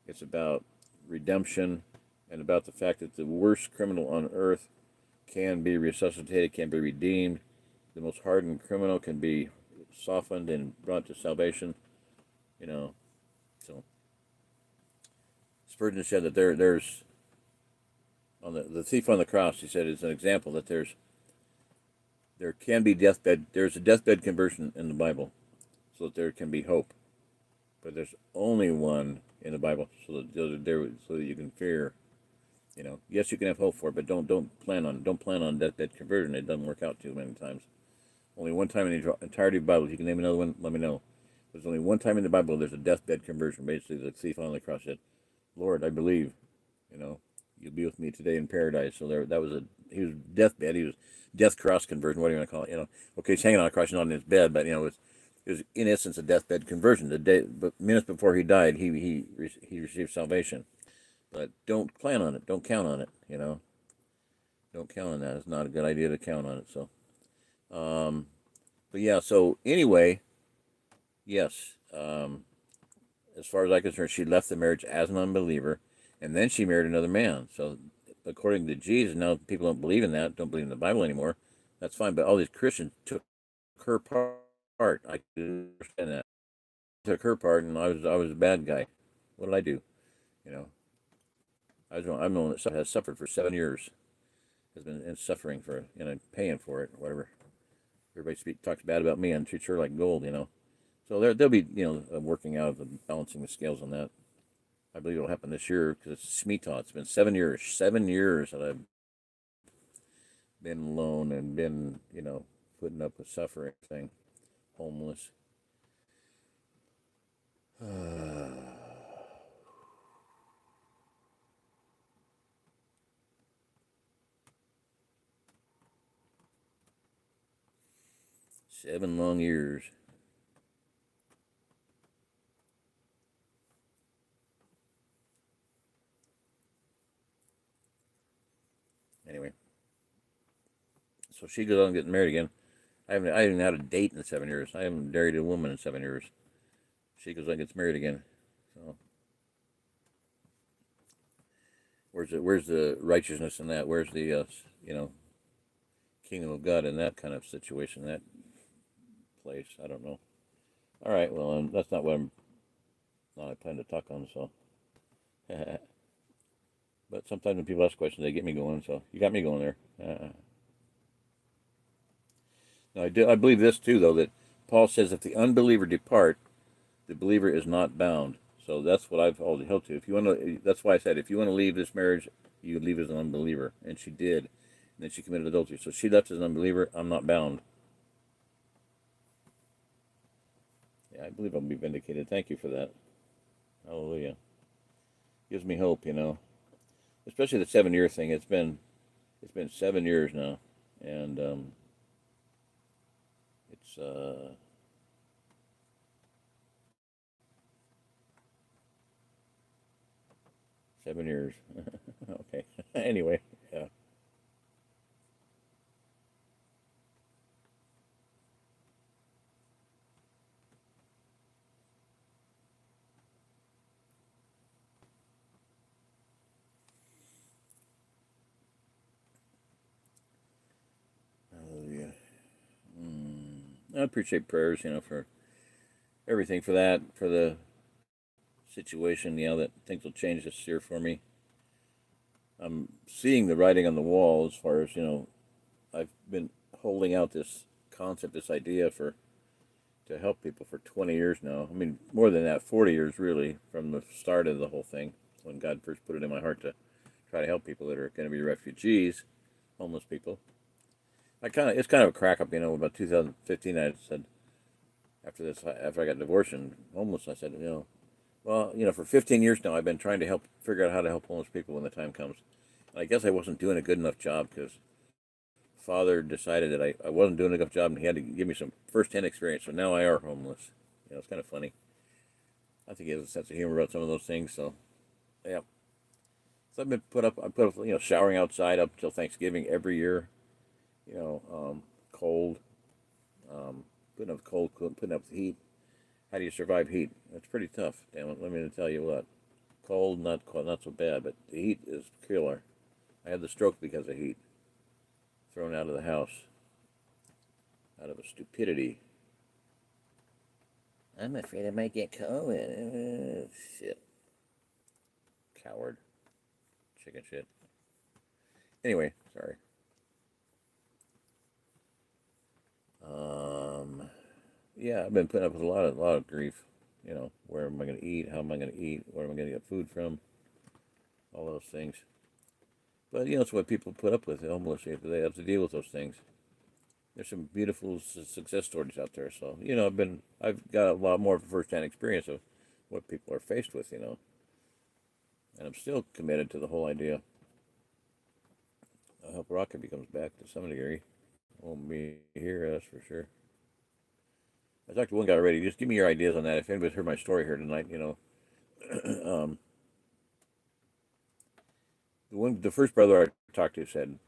It's about redemption, and about the fact that the worst criminal on earth can be resuscitated, can be redeemed. The most hardened criminal can be softened and brought to salvation. So Spurgeon said that there's on the thief on the cross. He said it's an example that there can be deathbed. There's a deathbed conversion in the Bible, so that there can be hope. But there's only one in the Bible, so that you can fear. Yes, you can have hope for it, but don't plan on deathbed conversion. It doesn't work out too many times. Only one time in the entirety of the Bible. If you can name another one, let me know. There's only one time in the Bible there's a deathbed conversion. Basically, the thief on the cross said, "Lord, I believe. You'll be with me today in paradise." So he was deathbed. He was death cross conversion. What do you want to call it? Okay, he's hanging on a cross, not in his bed, but it was in essence a deathbed conversion. But minutes before he died, he received salvation. But don't plan on it. Don't count on it. Don't count on that. It's not a good idea to count on it. So, but yeah. So anyway, yes. As far as I'm concerned, she left the marriage as an unbeliever, and then she married another man. So, according to Jesus, now people don't believe in that, don't believe in the Bible anymore. That's fine, but all these Christians took her part. I can understand that. Took her part, and I was a bad guy. What did I do? I'm the one that has suffered for 7 years, has been in suffering for paying for it, whatever. Everybody talks bad about me and treats her like gold. So they'll be working out of balancing the scales on that. I believe it'll happen this year because it's Shemitah. It's been 7 years that I've been alone and been, putting up with suffering, homeless. 7 long years. Anyway, so she goes on getting married again. I haven't had a date in 7 years. I haven't married a woman in 7 years. She goes on gets married again. So where's the righteousness in that? Where's the kingdom of God in that kind of situation, that place? I don't know. All right, well, that's not what I plan to talk on. So But sometimes when people ask questions, they get me going. So you got me going there. Now I believe this too, though, that Paul says if the unbeliever depart, the believer is not bound. So that's what I've always held to. If you want to, that's why I said if you want to leave this marriage, you leave as an unbeliever, and she did, and then she committed adultery. So she left as an unbeliever. I'm not bound. Yeah, I believe I'll be vindicated. Thank you for that. Hallelujah. Gives me hope, especially the 7-year thing. It's been 7 years now, and it's 7 years. Okay. Anyway, yeah. Hallelujah. I appreciate prayers, for everything, for that, for the situation, that things will change this year for me. I'm seeing the writing on the wall as far as, I've been holding out this concept, this idea to help people for 20 years now. I mean, more than that, 40 years really, from the start of the whole thing, when God first put it in my heart to try to help people that are going to be refugees, homeless people. It's kind of a crack up, about 2015 I said, after I got divorced and homeless, I said, well, for 15 years now, I've been trying to figure out how to help homeless people when the time comes. And I guess I wasn't doing a good enough job because Father decided that I wasn't doing a good enough job, and he had to give me some first-hand experience. So now I are homeless. It's kind of funny. I think he has a sense of humor about some of those things. So, yeah. So I put up, showering outside up till Thanksgiving every year. Cold, putting up cold, putting up the heat. How do you survive heat? It's pretty tough. Damn it! Let me tell you what. Cold, not so bad, but the heat is killer. I had the stroke because of heat. Thrown out of the house, out of a stupidity. I'm afraid I might get COVID. Shit. Coward. Chicken shit. Anyway, sorry. Yeah, I've been putting up with a lot of grief. Where am I going to eat? How am I going to eat? Where am I going to get food from? All those things. But it's what people put up with. The homeless, they have to deal with those things. There's some beautiful success stories out there. So I've got a lot more of a first-hand experience of what people are faced with. And I'm still committed to the whole idea. I hope Rocket comes back to some degree. Won't be here, that's for sure. I talked to one guy already. Just give me your ideas on that. If anybody's heard my story here tonight, um, the first brother I talked to said,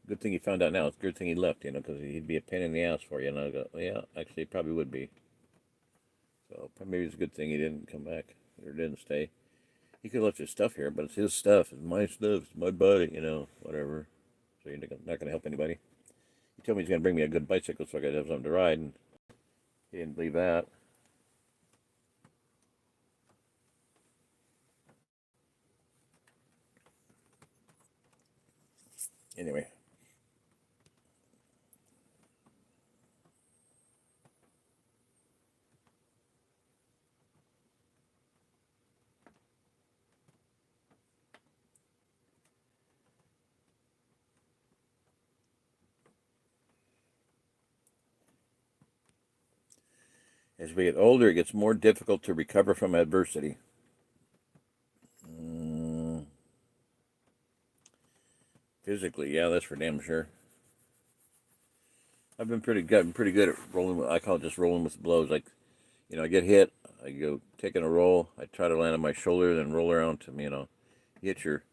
"Good thing he found out now. It's a good thing he left, because he'd be a pain in the ass for you." And I go, "Yeah, actually, it probably would be." So maybe it's a good thing he didn't come back or didn't stay. He could have left his stuff here, but it's his stuff. It's my stuff. It's my body. Whatever. So you're not going to help anybody. He told me he's going to bring me a good bicycle so I could have something to ride, and he didn't believe that. Anyway. As we get older, it gets more difficult to recover from adversity. Physically, yeah, that's for damn sure. I've been pretty good at rolling. I call it just rolling with the blows. Like, I get hit, I go taking a roll. I try to land on my shoulder, then roll around to hit your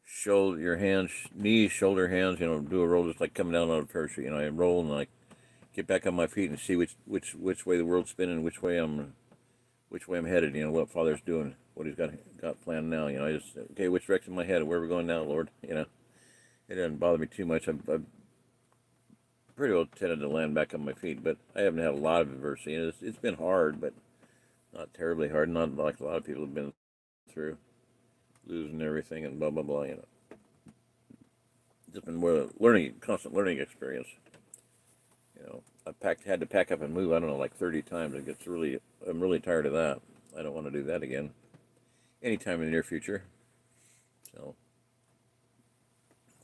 shoulder, your hands, knees, shoulder, hands. Do a roll just like coming down on a parachute. I roll and like get back on my feet and see which way the world's spinning, which way I'm headed. What Father's doing, what He's got planned now. I just which direction am I headed? Where are we going now, Lord? It doesn't bother me too much. I've pretty well tended to land back on my feet, but I haven't had a lot of adversity. It's been hard, but not terribly hard. Not like a lot of people have been through. losing everything and blah blah blah. Just been more learning, constant learning experience. Had to pack up and move. I don't know, like 30 times. I'm really tired of that. I don't want to do that again, anytime in the near future. So,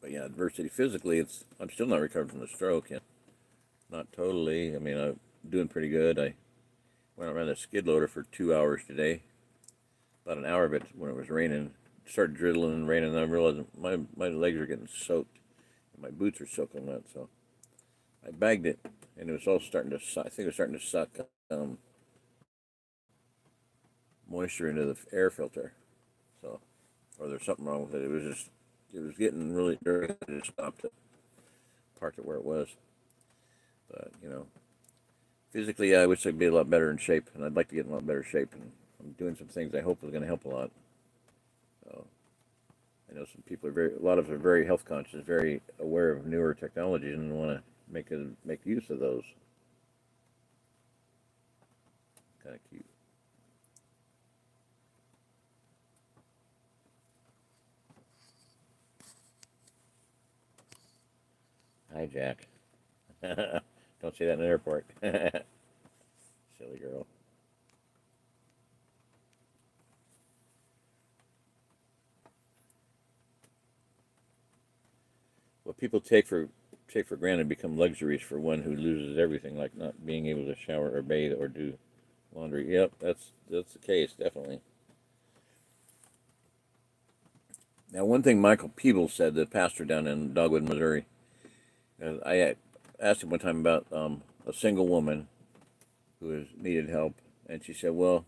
but yeah, adversity physically, I'm still not recovered from the stroke yet. Not totally. I mean, I'm doing pretty good. I went around the skid loader for 2 hours today. About an hour of it when it was raining. It started drizzling and raining, and I realized my legs are getting soaked. And my boots are soaking wet, so I bagged it, and it was all starting to suck. I think it was starting to suck moisture into the air filter. So, or there's something wrong with it. It was getting really dirty. I just stopped it, parked it where it was. But, physically, I wish I'd be a lot better in shape, and I'd like to get in a lot better shape. And I'm doing some things I hope is going to help a lot. So, I know some people a lot of them are very health conscious, very aware of newer technologies, and want to make use of those. Kind of cute. Hi, Jack. Don't say that in an airport. Silly girl. What people take for granted become luxuries for one who loses everything, like not being able to shower or bathe or do laundry. Yep, that's the case, definitely. Now, one thing Michael Peebles said, the pastor down in Dogwood, Missouri, I asked him one time about a single woman who needed help, and she said, "Well,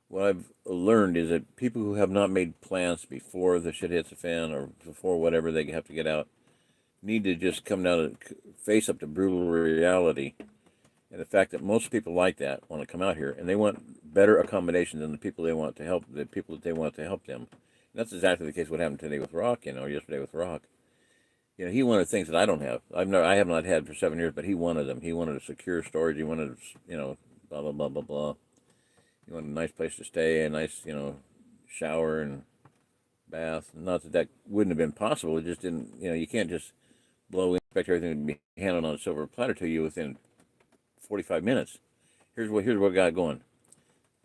what I've learned is that people who have not made plans before the shit hits the fan or before whatever they have to get out need to just come down and face up to brutal reality, and the fact that most people like that want to come out here and they want better accommodation than the people they want to help, the people that they want to help them." And that's exactly the case. What happened today with Rock, yesterday with Rock. He wanted things that I don't have. I have not had for 7 years, but he wanted them. He wanted a secure storage. He wanted, blah blah blah blah blah. He wanted a nice place to stay, a nice, shower and bath. Not that wouldn't have been possible. It just didn't. You can't just blow in, expect everything to be handed on a silver platter to you within 45 minutes. Here's what we got going.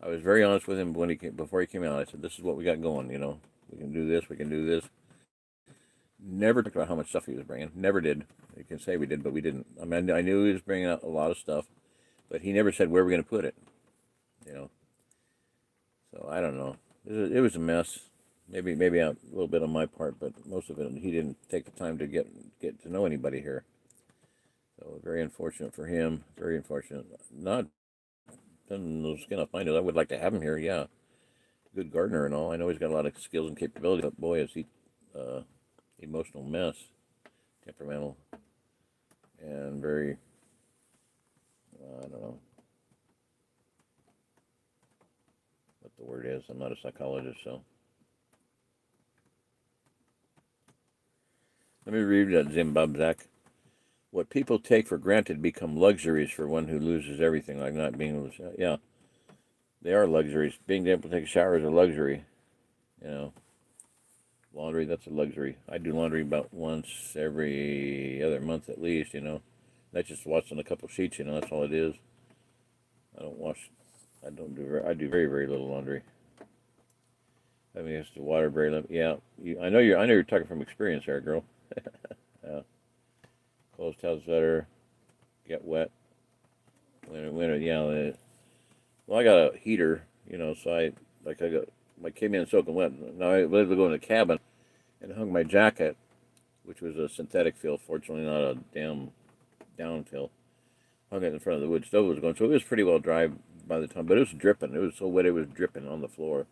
I was very honest with him before he came out. I said, "This is what we got going. We can do this. We can do this." Never talked about how much stuff he was bringing. Never did. You can say we did, but we didn't. I mean, I knew he was bringing out a lot of stuff, but he never said where we're going to put it. So I don't know. It was a mess. Maybe a little bit on my part, but most of it he didn't take the time to get to know anybody here. So very unfortunate for him. Very unfortunate. Not putting the skin off my nose. I would like to have him here. Yeah, good gardener and all. I know he's got a lot of skills and capabilities, but boy, is he emotional mess, temperamental, and very, I don't know what the word is. I'm not a psychologist, so. Let me read that Zimbabwe. What people take for granted become luxuries for one who loses everything, like not being able to, yeah, they are luxuries. Being able to take a shower is a luxury, Laundry, that's a luxury. I do laundry about once every other month at least, That's just washing a couple sheets, that's all it is. I do very, very little laundry. I mean, it's the water very little. Yeah, I know you're talking from experience there, girl. Yeah. Clothes, towels better, get wet. Winter, yeah. Well, I got a heater, so I came in soaking wet. Now I was going to the cabin and hung my jacket, which was a synthetic fill, fortunately not a damn down fill. Hung it in front of the wood stove was going, so it was pretty well dry by the time, but it was dripping. It was so wet it was dripping on the floor.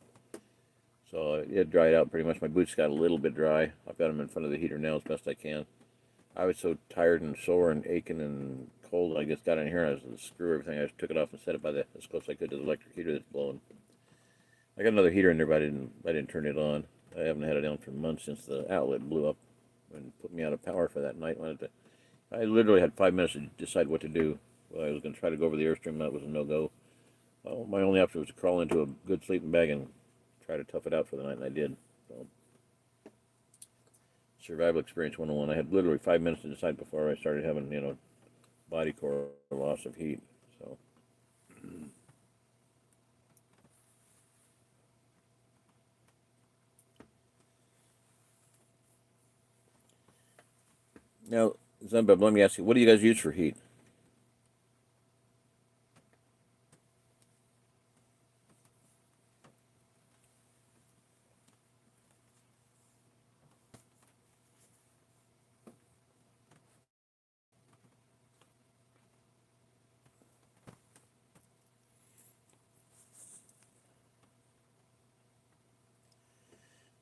So it dried out pretty much. My boots got a little bit dry. I've got them in front of the heater now as best I can. I was so tired and sore and aching and cold. I just got in here and I was to screw everything. I just took it off and set it as close as I could to the electric heater that's blowing. I got another heater in there, but I didn't turn it on. I haven't had it on for months since the outlet blew up and put me out of power for that night. I literally had 5 minutes to decide what to do. Well, I was going to try to go over the Airstream. That was a no-go. Well, my only option was to crawl into a good sleeping bag and try to tough it out for the night, and I did. So, survival experience 101. I had literally 5 minutes to decide before I started having, body core loss of heat. So, now, Zembab, let me ask you, what do you guys use for heat?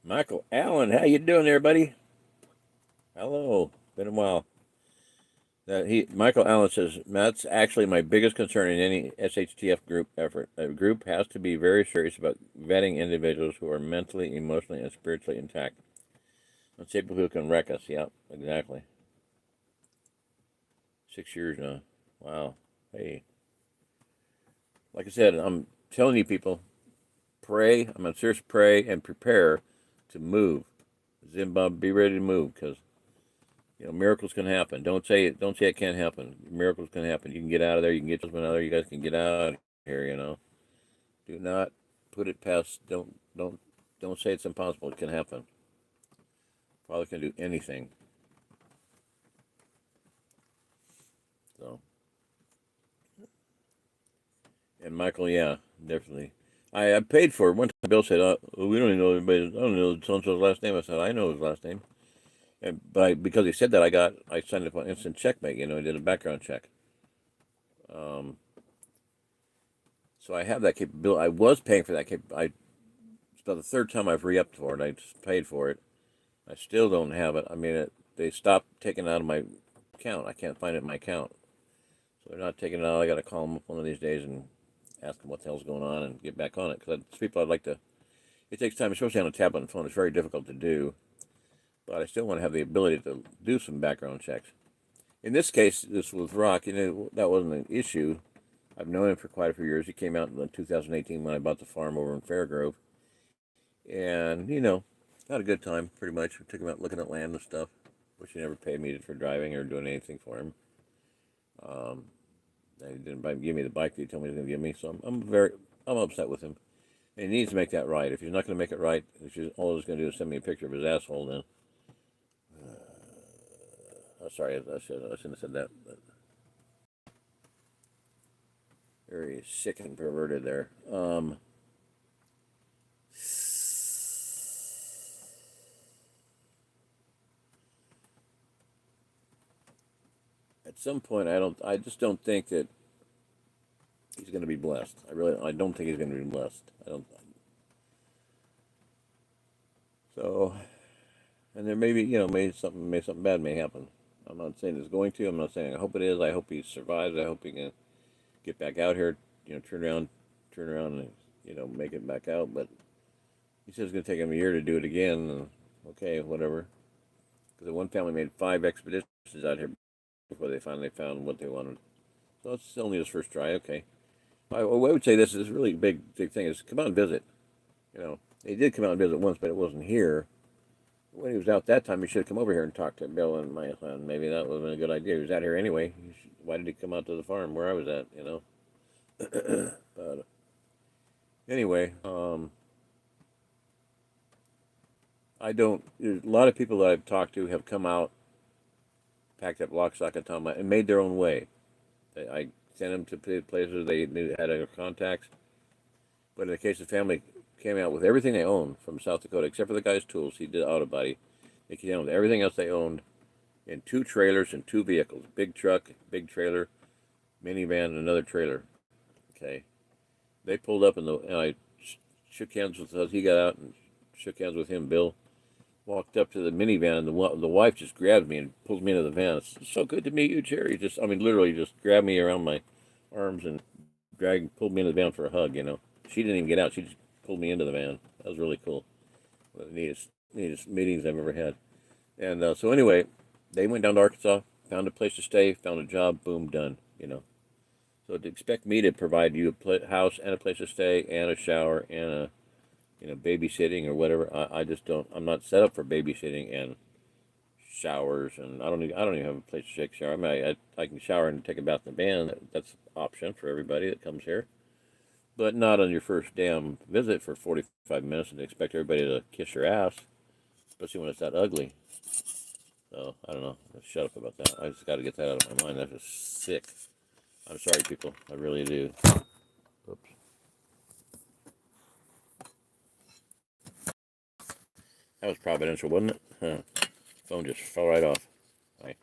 Michael Allen, how you doing there, buddy? Hello, been a while. Michael Allen says that's actually my biggest concern in any SHTF group effort. A group has to be very serious about vetting individuals who are mentally, emotionally, and spiritually intact. Unstable people can wreck us. Yep, exactly. 6 years now. Wow. Hey, like I said, I'm telling you, people, pray. I'm on serious pray and prepare to move. Zimbabwe, be ready to move because miracles can happen. Don't say it. Don't say it can't happen. Miracles can happen. You can get out of there. You can get husband out of there. You guys can get out of here. Do not put it past. Don't say it's impossible. It can happen. Father can do anything. So, and Michael, yeah, definitely. I paid for it. One time Bill said, we don't even know everybody. I don't know so-and-so's last name. I said, I know his last name. Because he said that, I signed up on instant checkmate. I did a background check. So I have that capability. I was paying for that. It's about the third time I've re-upped for it. I just paid for it. I still don't have it. I mean, they stopped taking it out of my account. I can't find it in my account. So they're not taking it out. I got to call them up one of these days and ask them what the hell's going on and get back on it. Because people I'd like to. It takes time, especially on a tablet and phone. It's very difficult to do. But I still want to have the ability to do some background checks. In this case, this with Rock, that wasn't an issue. I've known him for quite a few years. He came out in 2018 when I bought the farm over in Fairgrove. And, had a good time, pretty much. We took him out looking at land and stuff, which he never paid me for driving or doing anything for him. He didn't give me the bike that he told me he was going to give me, so I'm upset with him. And he needs to make that right. If he's not going to make it right, all he's going to do is send me a picture of his asshole, then. Sorry, I shouldn't have said that. But very sick and perverted there. At some point, I just don't think that he's going to be blessed. I don't think he's going to be blessed. I don't. So, and there may be, maybe something bad may happen. I'm not saying it's going to. I'm not saying I hope it is. I hope he survives. I hope he can get back out here. Turn around, and make it back out. But he says it's going to take him a year to do it again. And, okay, whatever. Because the one family made 5 expeditions out here before they finally found what they wanted. So it's only his first try. Okay. I would say this is a really big thing is come out and visit. He did come out and visit once, but it wasn't here. When he was out that time, he should have come over here and talked to Bill and my son. Maybe that would have been a good idea. He was out here anyway. Why did he come out to the farm where I was at, But anyway, there's a lot of people that I've talked to have come out, packed up lock, stock, and toma, and made their own way. I sent them to places they knew had other contacts. But in the case of the family, came out with everything they owned from South Dakota, except for the guy's tools. He did auto body. They came out with everything else they owned in 2 trailers and 2 vehicles. Big truck, big trailer, minivan, and another trailer. Okay. They pulled up and I shook hands with us. He got out and shook hands with him, Bill. Walked up to the minivan, and the wife just grabbed me and pulled me into the van. It's so good to meet you, Jerry. Literally just grabbed me around my arms and pulled me into the van for a hug, She didn't even get out. She just pulled me into the van. That was really cool. One of the neatest meetings I've ever had. And so anyway, they went down to Arkansas, found a place to stay, found a job, boom, done, So to expect me to provide you a house and a place to stay and a shower and babysitting or whatever. I just don't. I'm not set up for babysitting and showers, and I don't even have a place to take a shower. I mean, I can shower and take a bath in the van. That's an option for everybody that comes here, but not on your first damn visit for 45 minutes and expect everybody to kiss your ass, especially when it's that ugly. So I don't know. Let's shut up about that. I just got to get that out of my mind. That's just sick. I'm sorry, people. I really do. Oops. That was providential, wasn't it? Huh. Phone just fell right off. When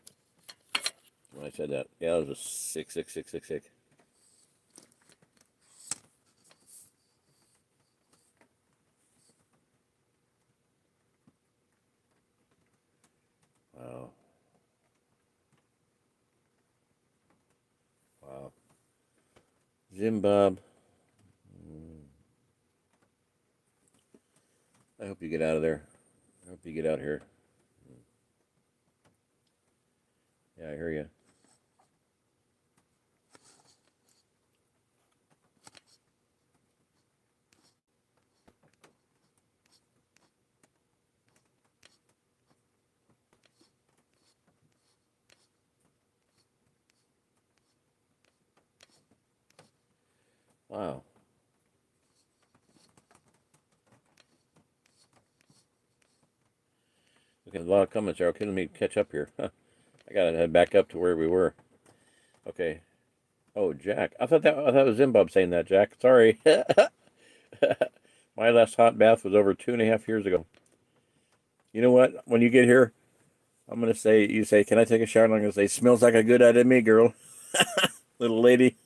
I said that. Yeah, it was a sick, sick, sick, sick, sick. Wow. Wow. Zimbab. I hope you get out of there. I hope you get out here. Yeah, I hear you. Wow. Okay, a lot of comments there. Okay, let me catch up here. I gotta head back up to where we were. Okay. Oh, Jack. I thought it was Zimbab saying that, Jack. Sorry. My last hot bath was over 2.5 years ago. You know what? When you get here, I'm gonna say, you say, "Can I take a shower?" And I'm gonna say, "Smells like a good idea to me, girl." Little lady.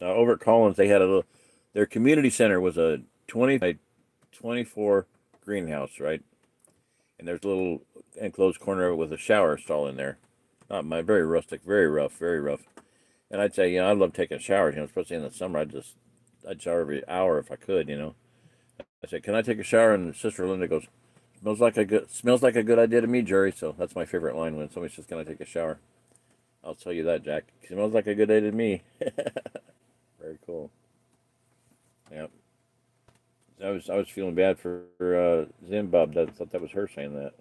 Now over at Collins, they had their community center was a 20 by 24 greenhouse, right? And there's a little enclosed corner of it with a shower stall in there. Not my very rustic, very rough, very rough. And I'd say, I love taking showers, especially in the summer. I'd shower every hour if I could, I said, "Can I take a shower?" And Sister Linda goes, smells like a good idea to me, Jerry." So that's my favorite line when somebody says, "Can I take a shower?" I'll tell you that, Jack. Smells like a good idea to me. Very cool. Yeah. I was feeling bad for Zimbab. I thought that was her saying that.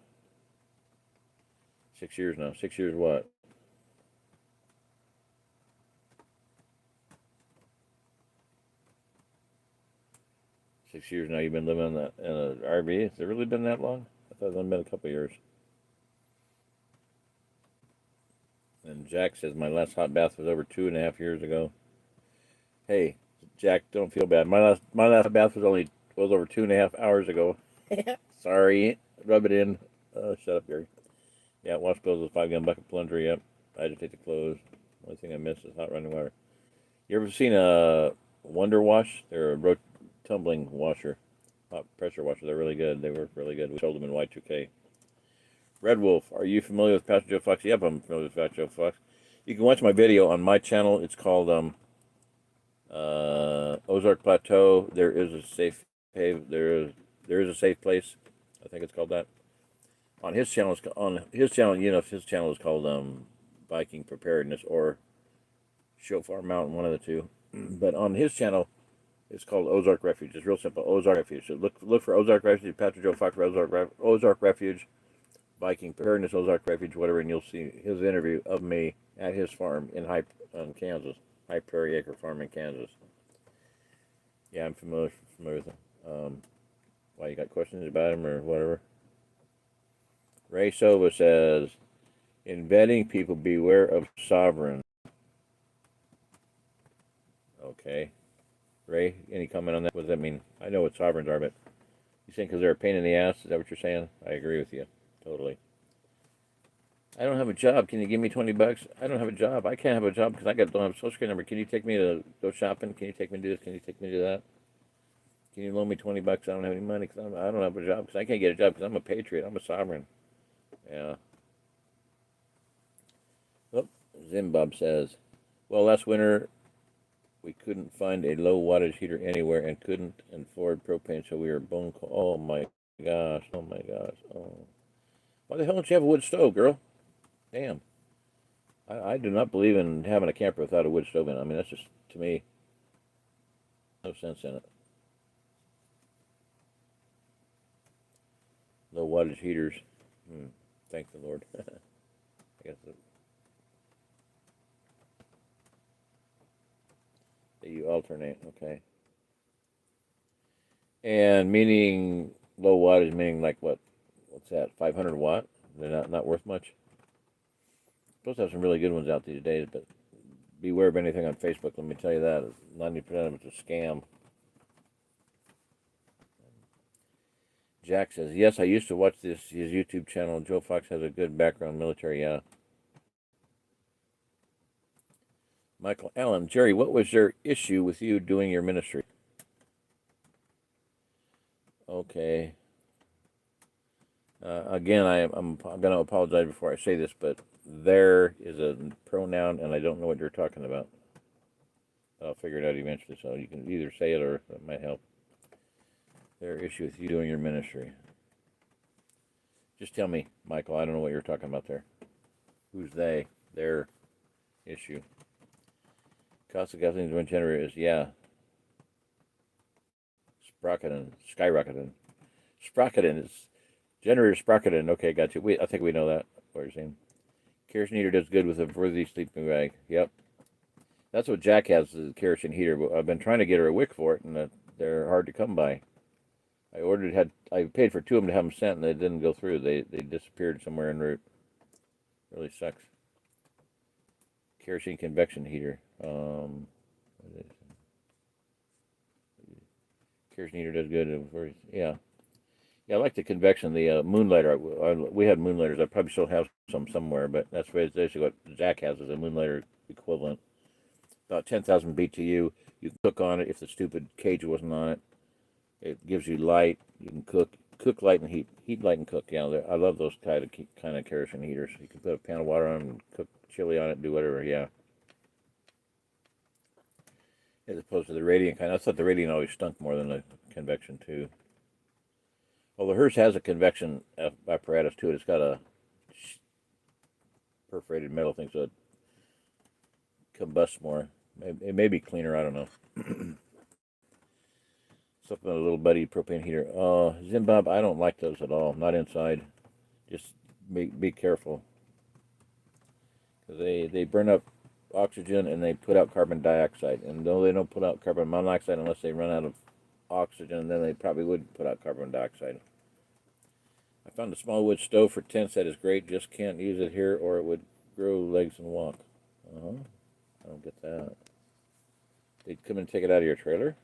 6 years now. 6 years what? 6 years now. You've been living in an RV. Has it really been that long? I thought it had been a couple of years. And Jack says my last hot bath was over 2.5 years ago. Hey, Jack, don't feel bad. My last bath was over 2.5 hours ago. Sorry, rub it in. Shut up, Gary. Yeah, wash clothes with 5-gallon bucket plunger. Yep, agitate the clothes. Only thing I miss is hot running water. You ever seen a Wonder Wash? They're a tumbling washer, hot pressure washer. They're really good. They work really good. We sold them in Y2K. Red Wolf, are you familiar with Pastor Joe Fox? Yep, I'm familiar with Pastor Joe Fox. You can watch my video on my channel. It's called Ozark Plateau. There is a safe there is a safe place. I think it's called that. His channel, his channel is called Viking Preparedness or Shofar Mountain, one of the two. But on his channel, it's called Ozark Refuge. It's real simple, Ozark Refuge. So look for Ozark Refuge, Pastor Joe Fox for Ozark Refuge, Viking Preparedness, Ozark Refuge, whatever, and you'll see his interview of me at his farm in Kansas, High Prairie Acre Farm in Kansas. Yeah, I'm familiar with him. Why, you got questions about him or whatever? Ray Sova says, "In vetting people, beware of sovereign." Okay. Ray, any comment on that? What does that mean? I know what sovereigns are, but you think because they're a pain in the ass? Is that what you're saying? I agree with you. Totally. I don't have a job. Can you give me $20? I don't have a job. I can't have a job because don't have a social security number. Can you take me to go shopping? Can you take me to do this? Can you take me to that? Can you loan me $20? I don't have any money because I don't have a job because I can't get a job because I'm a patriot. I'm a sovereign. Yeah. Oh, Zimbab says, "Well, last winter we couldn't find a low wattage heater anywhere and couldn't afford propane, so we were bone cold." Oh my gosh! Oh my gosh! Oh, why the hell don't you have a wood stove, girl? Damn. I do not believe in having a camper without a wood stove in it. I mean, that's just, to me, no sense in it. wattage heaters. Thank the Lord. I guess that you alternate, okay. And meaning low wattage, meaning like what? What's that? 500 watt? They're not worth much. Supposed to have some really good ones out these days, but beware of anything on Facebook. Let me tell you that 90% of it's a scam. Jack says, yes, I used to watch his YouTube channel. Joe Fox has a good background military, yeah. Michael Allen, Jerry, what was your issue with you doing your ministry? Okay. Again, I'm going to apologize before I say this, but there is a pronoun, and I don't know what you're talking about. I'll figure it out eventually, so you can either say it or it might help. Their issue with you doing your ministry. Just tell me, Michael, I don't know what you're talking about there. Who's they? Their issue. Cost of gasoline to one generator is, yeah. Skyrocketing. Sprocketing is, generator sprocketing. Okay, got you. I think we know that, what you're saying. Kerosene heater does good with a worthy sleeping bag. Yep. That's what Jack has, the kerosene heater. But I've been trying to get her a wick for it, and they're hard to come by. I paid for 2 of them to have them sent, and they didn't go through. They disappeared somewhere en route. Really sucks. Kerosene convection heater. Kerosene heater does good. Yeah. Yeah, I like the convection. The Moonlighter. We had Moonlighters. I probably still have some somewhere, but that's basically what Jack has is a Moonlighter equivalent. About 10,000 BTU. You can cook on it if the stupid cage wasn't on it. It gives you light. You can cook light and heat light and cook. Yeah, I love those kind of kerosene heaters. You can put a pan of water on and cook chili on it, do whatever. Yeah. As opposed to the radiant kind. I thought the radiant always stunk more than the convection too. Although hers has a convection apparatus too. It's got a perforated metal thing, so it combusts more. It may be cleaner. I don't know. Something a little buddy propane heater. Zimbabwe, I don't like those at all. Not inside. Just be careful. Because they burn up oxygen and they put out carbon dioxide. And though they don't put out carbon monoxide unless they run out of oxygen, then they probably would put out carbon dioxide. I found a small wood stove for tents that is great. Just can't use it here or it would grow legs and walk. I don't get that. They'd come and take it out of your trailer?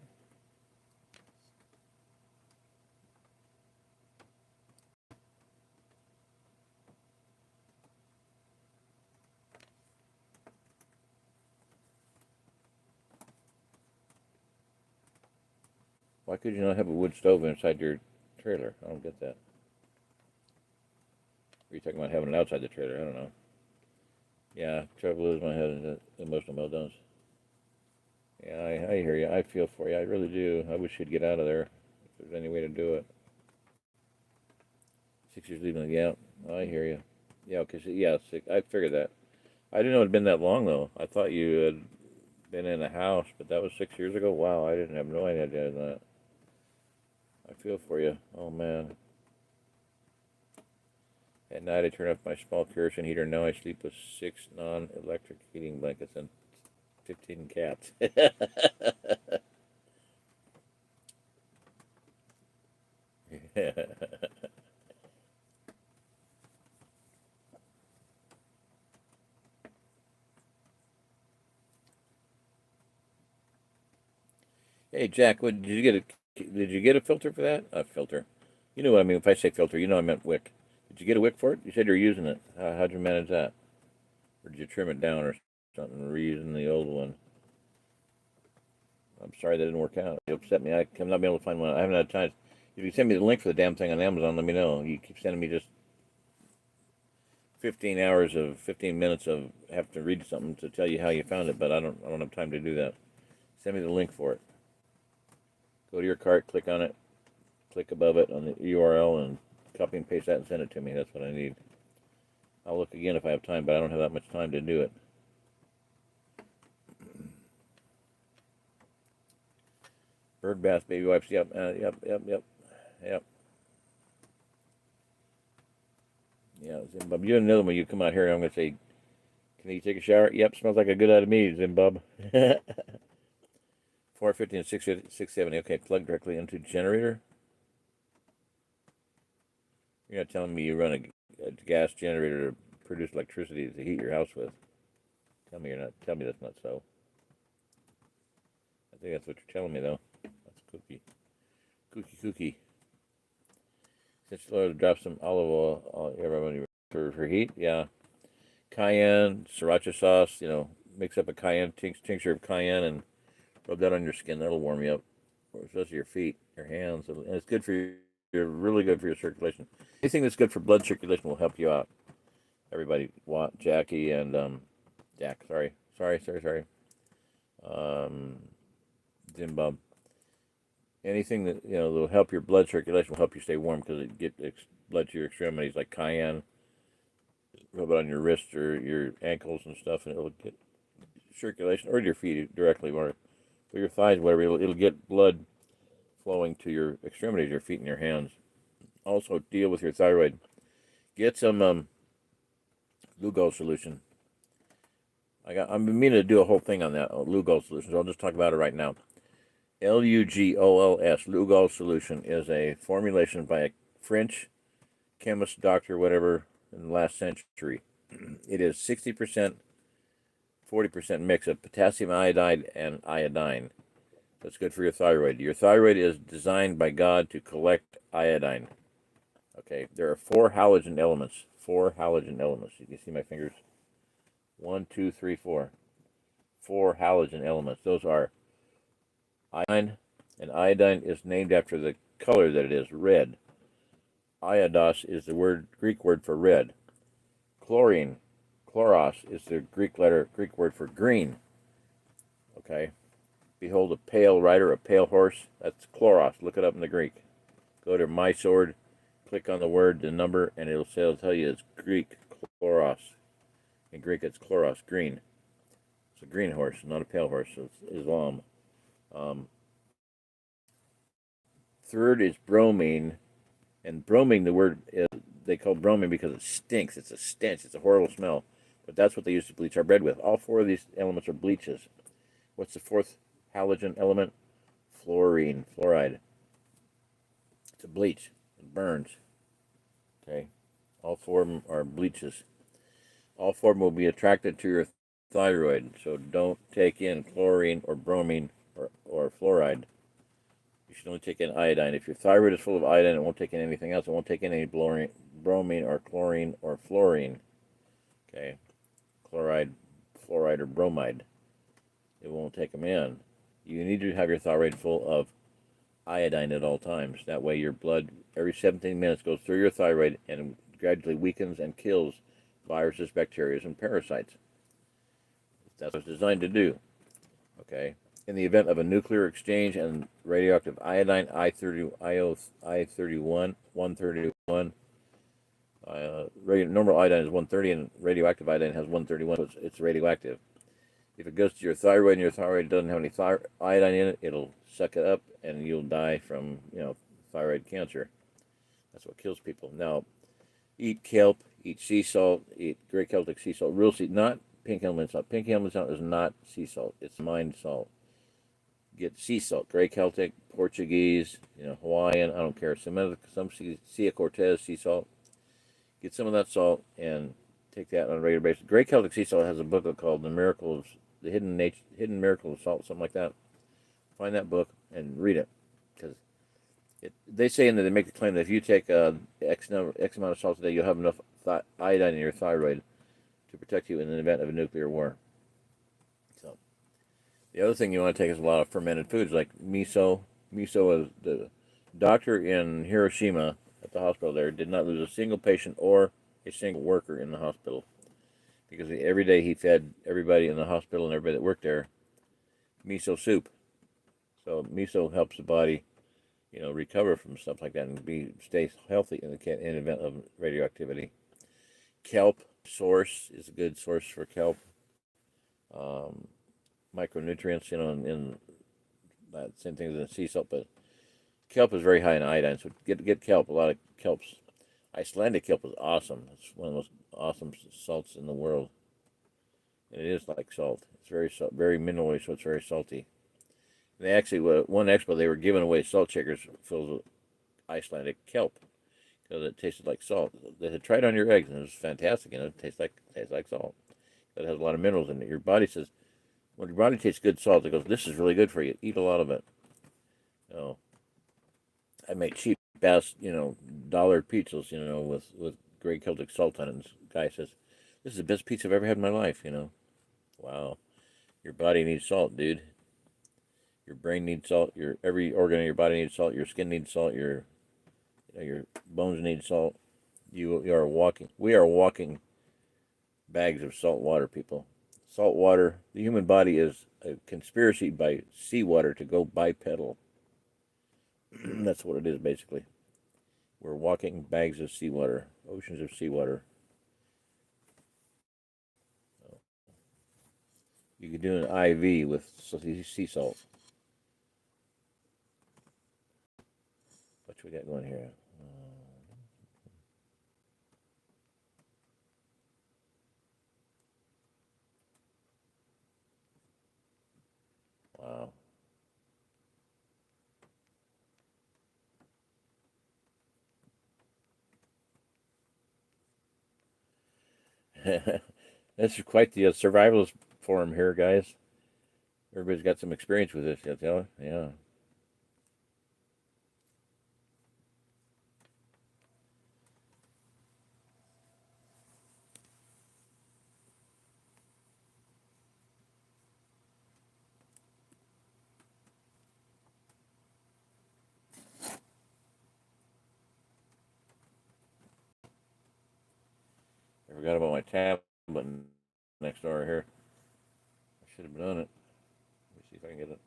Why could you not have a wood stove inside your trailer? I don't get that. Are you talking about having it outside the trailer? I don't know. Yeah, trouble is my head is emotional meltdowns. Yeah, I hear you. I feel for you. I really do. I wish you'd get out of there if there's any way to do it. 6 years leaving. Yeah, I hear you. Yeah, because, yeah, I figured that. I didn't know it had been that long, though. I thought you had been in a house, but that was 6 years ago. Wow, I didn't have no idea of that. I feel for you. Oh, man. At night, I turn off my small kerosene heater. Now I sleep with 6 non-electric heating blankets and 15 cats. Hey, Jack, did you get a filter for that? A filter. You know what I mean. If I say filter, you know I meant wick. Did you get a wick for it? You said you're using it. How'd you manage that? Or did you trim it down or something, reusing the old one? I'm sorry that didn't work out. It upset me. I'm not being able to find one. I haven't had time. If you send me the link for the damn thing on Amazon, let me know. You keep sending me just 15 minutes of have to read something to tell you how you found it, but I don't have time to do that. Send me the link for it. Go to your cart, click on it, click above it on the URL, and copy and paste that and send it to me. That's what I need. I'll look again if I have time, but I don't have that much time to do it. Bird bath, baby wipes. Yep. Yeah, Zimbab. You know when you come out here, and I'm going to say, can you take a shower? Yep, smells like a good out of me, Zimbab. 450 and 670. Okay, plug directly into generator. You're not telling me you run a gas generator to produce electricity to heat your house with. Tell me you're not. Tell me that's not so. I think that's what you're telling me, though. That's kooky. Since you drop some olive oil everybody for heat, yeah. Cayenne, sriracha sauce. Mix up a cayenne tincture of cayenne and rub that on your skin. That'll warm you up, especially your feet, your hands, and it's good for you. You're really good for your circulation. Anything that's good for blood circulation will help you out. Everybody, Jackie and Jack. Sorry. Zimbab. Anything that will help your blood circulation will help you stay warm because it gets blood to your extremities, like cayenne. Rub it on your wrists or your ankles and stuff, and it'll get circulation, or your feet directly, or your thighs, whatever. It'll get blood flowing to your extremities, your feet and your hands. Also, deal with your thyroid. Get some Lugol solution. I'm meaning to do a whole thing on that Lugol solution, so I'll just talk about it right now. Lugol's Lugol solution is a formulation by a French chemist, doctor, whatever, in the last century. It is 60%, 40% mix of potassium iodide and iodine. That's good for your thyroid. Your thyroid is designed by God to collect iodine. Okay, there are 4 halogen elements. 4 halogen elements. You can see my fingers. 1, 2, 3, 4. 4 halogen elements. Those are iodine, and iodine is named after the color that it is, red. Iodos is the Greek word for red. Chlorine, chloros, is the Greek word for green. Okay. Behold a pale rider, a pale horse. That's chloros. Look it up in the Greek. Go to My Sword, click on the word, the number, and it'll tell you it's Greek, chloros. In Greek, it's chloros, green. It's a green horse, not a pale horse. So it's Islam. Third is bromine. And bromine, the word they call bromine because it stinks. It's a stench. It's a horrible smell. But that's what they used to bleach our bread with. All 4 of these elements are bleaches. What's the 4th halogen element? Fluoride. It's a bleach. It burns. Okay. All 4 of them are bleaches. All 4 of them will be attracted to your thyroid. So don't take in chlorine or bromine or fluoride. You should only take in iodine. If your thyroid is full of iodine, it won't take in anything else. It won't take in any bromine or chlorine or fluorine. Okay. Chloride, fluoride, or bromide. It won't take them in. You need to have your thyroid full of iodine at all times. That way your blood, every 17 minutes, goes through your thyroid and gradually weakens and kills viruses, bacteria, and parasites. That's what it's designed to do. Okay. In the event of a nuclear exchange and radioactive iodine, I31, 131, normal iodine is 130, and radioactive iodine has 131, so it's radioactive. If it goes to your thyroid and your thyroid doesn't have any iodine in it, it'll suck it up and you'll die from, thyroid cancer. That's what kills people. Now, eat kelp, eat sea salt, eat great Celtic sea salt, real sea, not pink Himalayan salt. Pink Himalayan salt is not sea salt, it's mined salt. Get sea salt, gray Celtic, Portuguese, Hawaiian, I don't care. Some Sea Cortez sea salt. Get some of that salt and take that on a regular basis. Gray Celtic sea salt has a book called The Hidden Miracle of Salt, something like that. Find that book and read it, because they say in there, they make the claim that if you take X amount of salt a day, you'll have enough iodine in your thyroid to protect you in the event of a nuclear war. So, the other thing you want to take is a lot of fermented foods like miso. Miso is the doctor in Hiroshima at the hospital there did not lose a single patient or a single worker in the hospital, because every day he fed everybody in the hospital and everybody that worked there miso soup. So miso helps the body, recover from stuff like that and stay healthy in the event of radioactivity. Kelp Source is a good source for kelp. Micronutrients, in that same thing as in sea salt, but kelp is very high in iodine, so get kelp, a lot of kelps. Icelandic kelp is awesome. It's one of the most awesome salts in the world. And it is like salt. It's very minerally, so it's very salty. And they actually, one expo, they were giving away salt shakers filled with Icelandic kelp because it tasted like salt. They had tried on your eggs, and it was fantastic. It tastes like salt. It has a lot of minerals in it. Your body says, when your body tastes good salt, it goes, "This is really good for you. Eat a lot of it." So I make cheap ass, dollar pizzas, with great Celtic salt on it. And this guy says, "This is the best pizza I've ever had in my life." Wow, your body needs salt, dude. Your brain needs salt. Your every organ in your body needs salt. Your skin needs salt. Your bones need salt. You are walking. We are walking bags of salt water, people. Salt water. The human body is a conspiracy by seawater to go bipedal. That's what it is, basically. We're walking bags of seawater, oceans of seawater. You could do an IV with sea salt. What we got going here? Wow. That's quite the survivalist forum here, guys. Everybody's got some experience with this, yeah. I forgot about my tablet next door here. I should have been on it. Let me see if I can get it.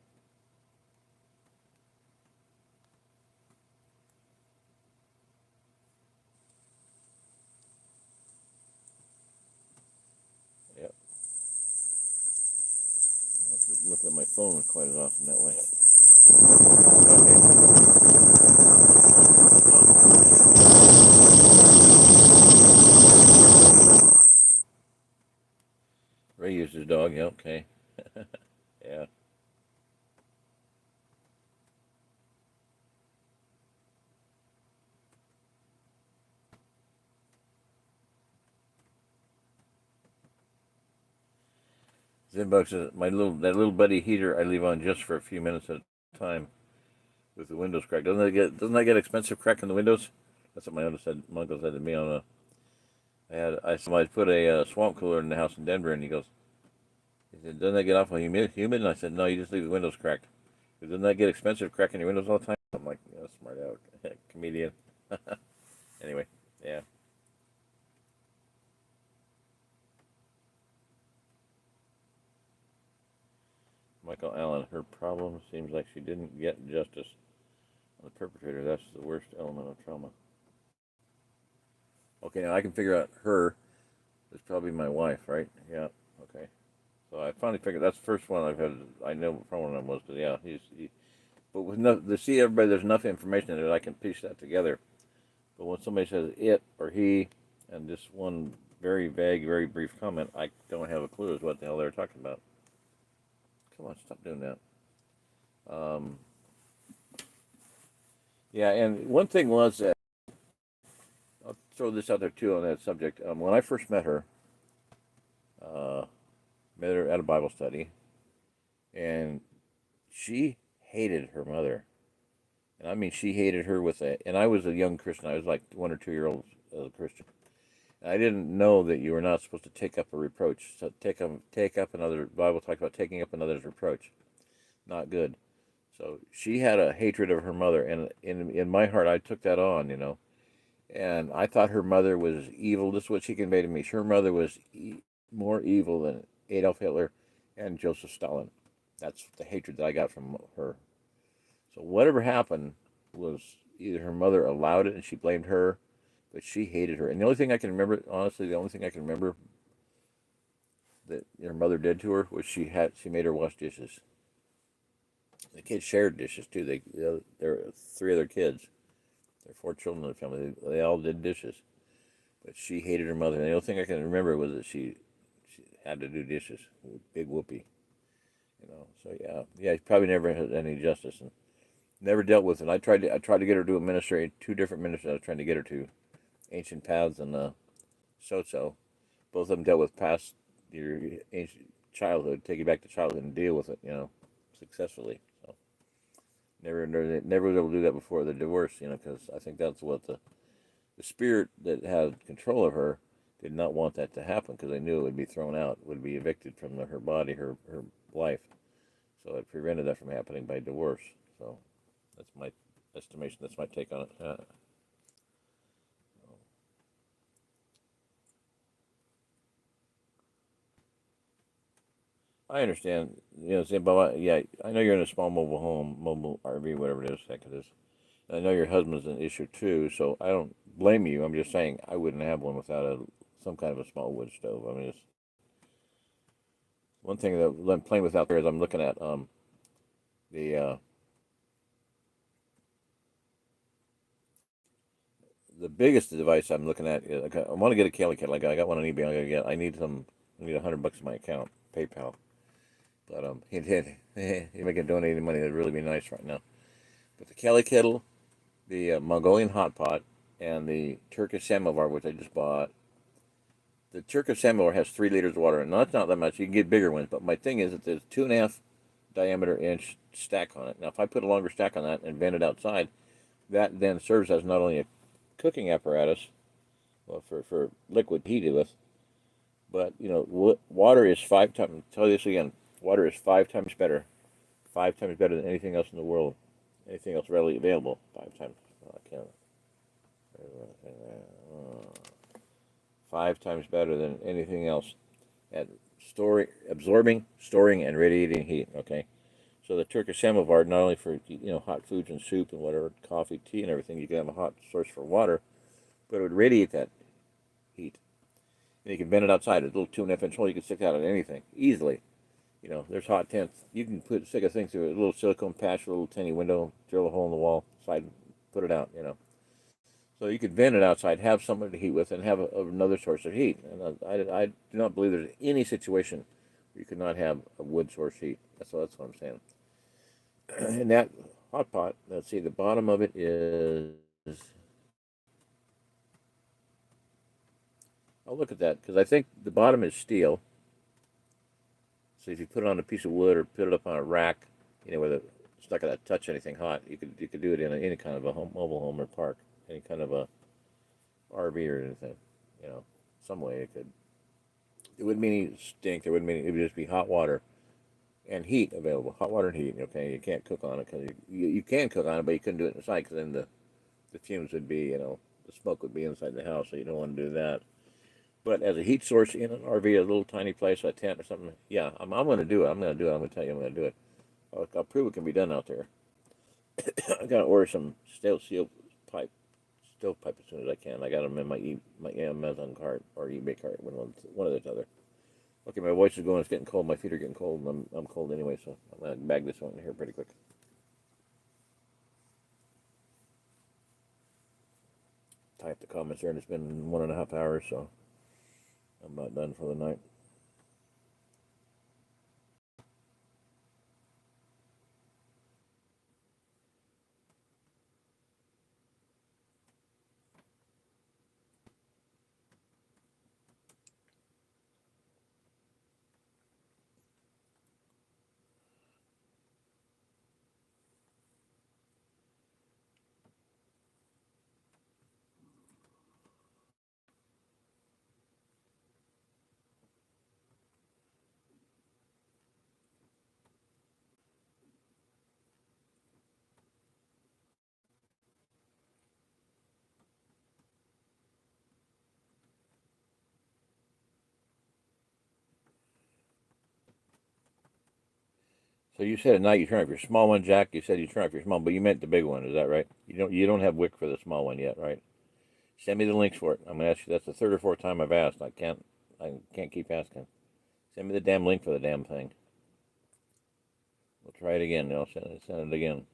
Yep. Look at my phone quite as often that way. Ray used his dog. Yeah, okay. Yeah. Zinbug says that little buddy heater I leave on just for a few minutes at a time with the windows cracked. Doesn't that get expensive cracking the windows? That's what my uncle said to me on a. I put a swamp cooler in the house in Denver, and he said, "Doesn't that get awful humid?" And I said, "No, you just leave the windows cracked. Doesn't that get expensive cracking your windows all the time?" I'm like, yeah, smart out, comedian. Anyway, yeah. Michael Allen, her problem seems like she didn't get justice on the perpetrator. That's the worst element of trauma. Okay, now I can figure out her. It's probably my wife, right? Yeah. Okay. So I finally figured that's the first one I've had. I know what one I was, because yeah, but with no, to see everybody, there's enough information in it. I can piece that together. But when somebody says it or he, and just one very vague, very brief comment, I don't have a clue as what the hell they're talking about. Come on, stop doing that. Um, yeah, and one thing was that I'll throw this out there too on that subject. When I first uh, met her at a Bible study, and she hated her mother. And I mean, she hated her with a. And I was a young Christian. I was like 1 or 2 years old as a Christian. And I didn't know that you were not supposed to take up a reproach. So take up another. Bible talks about taking up another's reproach. Not good. So she had a hatred of her mother, and in my heart, I took that on. And I thought her mother was evil. This is what she conveyed to me. Her mother was more evil than Adolf Hitler and Joseph Stalin. That's the hatred that I got from her. So whatever happened was either her mother allowed it and she blamed her, but she hated her. And the only thing I can remember, honestly, the only thing I can remember that her mother did to her was she made her wash dishes. The kids shared dishes too. There were 3 other kids, There are 4 children in the family. They all did dishes, but she hated her mother. And the only thing I can remember was that she had to do dishes. Big whoopee, you know. So yeah, probably never had any justice and never dealt with it. I tried to get her to a ministry, 2 different ministries. I was trying to get her to Ancient Paths and So. Both of them dealt with past your ancient childhood, take you back to childhood and deal with it, you know, successfully. So never was able to do that before the divorce, you know, because I think that's what the spirit that had control of her did not want that to happen because they knew it would be thrown out, would be evicted from her body, her life. So it prevented that from happening by divorce. So that's my estimation. That's my take on it. I understand. You know, but yeah, I know you're in a small mobile home, mobile RV, whatever it is, heck it is. And I know your husband's an issue too, so I don't blame you. I'm just saying I wouldn't have one without some kind of a small wood stove. I mean, it's one thing that I'm playing with out there is I'm looking at the uh, the biggest device I'm looking at. I want to get a Kelly kettle. I got one on eBay. I need some. I need $100 in my account, PayPal. But he make a donating money. That'd really be nice right now. But the Kelly kettle, the Mongolian hot pot, and the Turkish samovar, which I just bought. The Turkish samovar has 3 liters of water, and that's not that much. You can get bigger ones, but my thing is that there's 2.5 diameter inch stack on it. Now, if I put a longer stack on that and vent it outside, that then serves as not only a cooking apparatus, well, for liquid heated with, but you know, water is 5 times. I'll tell you this again: water is 5 times better, 5 times better than anything else in the world, anything else readily available. 5 times. Oh, I can't. 5 times better than anything else at absorbing, storing, and radiating heat. Okay, so the Turkish samovar not only for hot foods and soup and whatever, coffee, tea, and everything, you can have a hot source for water, but it would radiate that heat. And you can vent it outside. A little 2.5 inch hole, you can stick that on anything easily. You know, there's hot tents. You can stick a thing through a little silicone patch, a little tiny window, drill a hole in the wall, side, put it out. You know, so you could vent it outside, have something to heat with, and have another source of heat. And I do not believe there's any situation where you could not have a wood source heat. That's what I'm saying. And that hot pot, let's see, the bottom of it is. I'll look at that because I think the bottom is steel. So if you put it on a piece of wood or put it up on a rack, where it's not going to touch anything hot, you could do it in any kind of a mobile home or park, any kind of a RV or anything, some way it could. It wouldn't mean any stink. It wouldn't mean it would just be hot water and heat available. Hot water and heat. Okay, you can't cook on it because you can cook on it, but you couldn't do it inside because then the fumes would be, the smoke would be inside the house, so you don't want to do that. But as a heat source in an RV, a little tiny place, a tent or something, yeah, I'm going to do it. I'm going to do it. I'm going to tell you I'm going to do it. I'll prove it can be done out there. I got to order some steel pipe, stovepipe as soon as I can. I got them in my Amazon cart or eBay cart, one of the other. Okay, my voice is going. It's getting cold. My feet are getting cold, and I'm cold anyway, so I'm going to bag this one in here pretty quick. Type the comments there, and it's been 1.5 hours, so I'm about done for the night. So you said at night you turn off your small one, Jack. You said you turn off your small, but you meant the big one. Is that right? You don't have wick for the small one yet, right? Send me the links for it. I'm gonna ask you. That's the third or fourth time I've asked. I can't keep asking. Send me the damn link for the damn thing. We'll try it again. I'll send it again.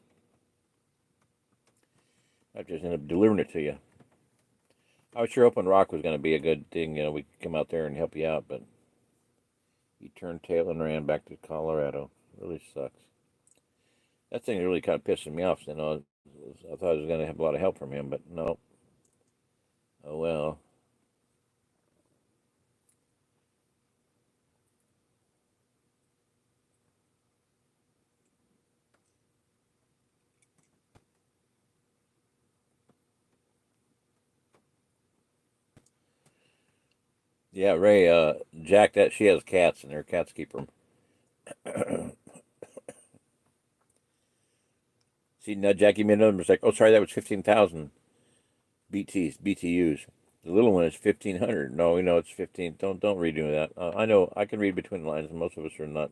I just ended up delivering it to you. I was sure hoping Rock was going to be a good thing. We could come out there and help you out, but he turned tail and ran back to Colorado. Really sucks. That thing really kind of pissing me off. I thought I was going to have a lot of help from him, but no. Oh well. Yeah, Ray, Jack, that she has cats, and her cats keep her. See, now Jackie made another mistake. Oh, sorry, that was 15,000 BTUs. The little one is 1,500. No, we know it's 15. Don't redo that. I know I can read between the lines, and most of us are not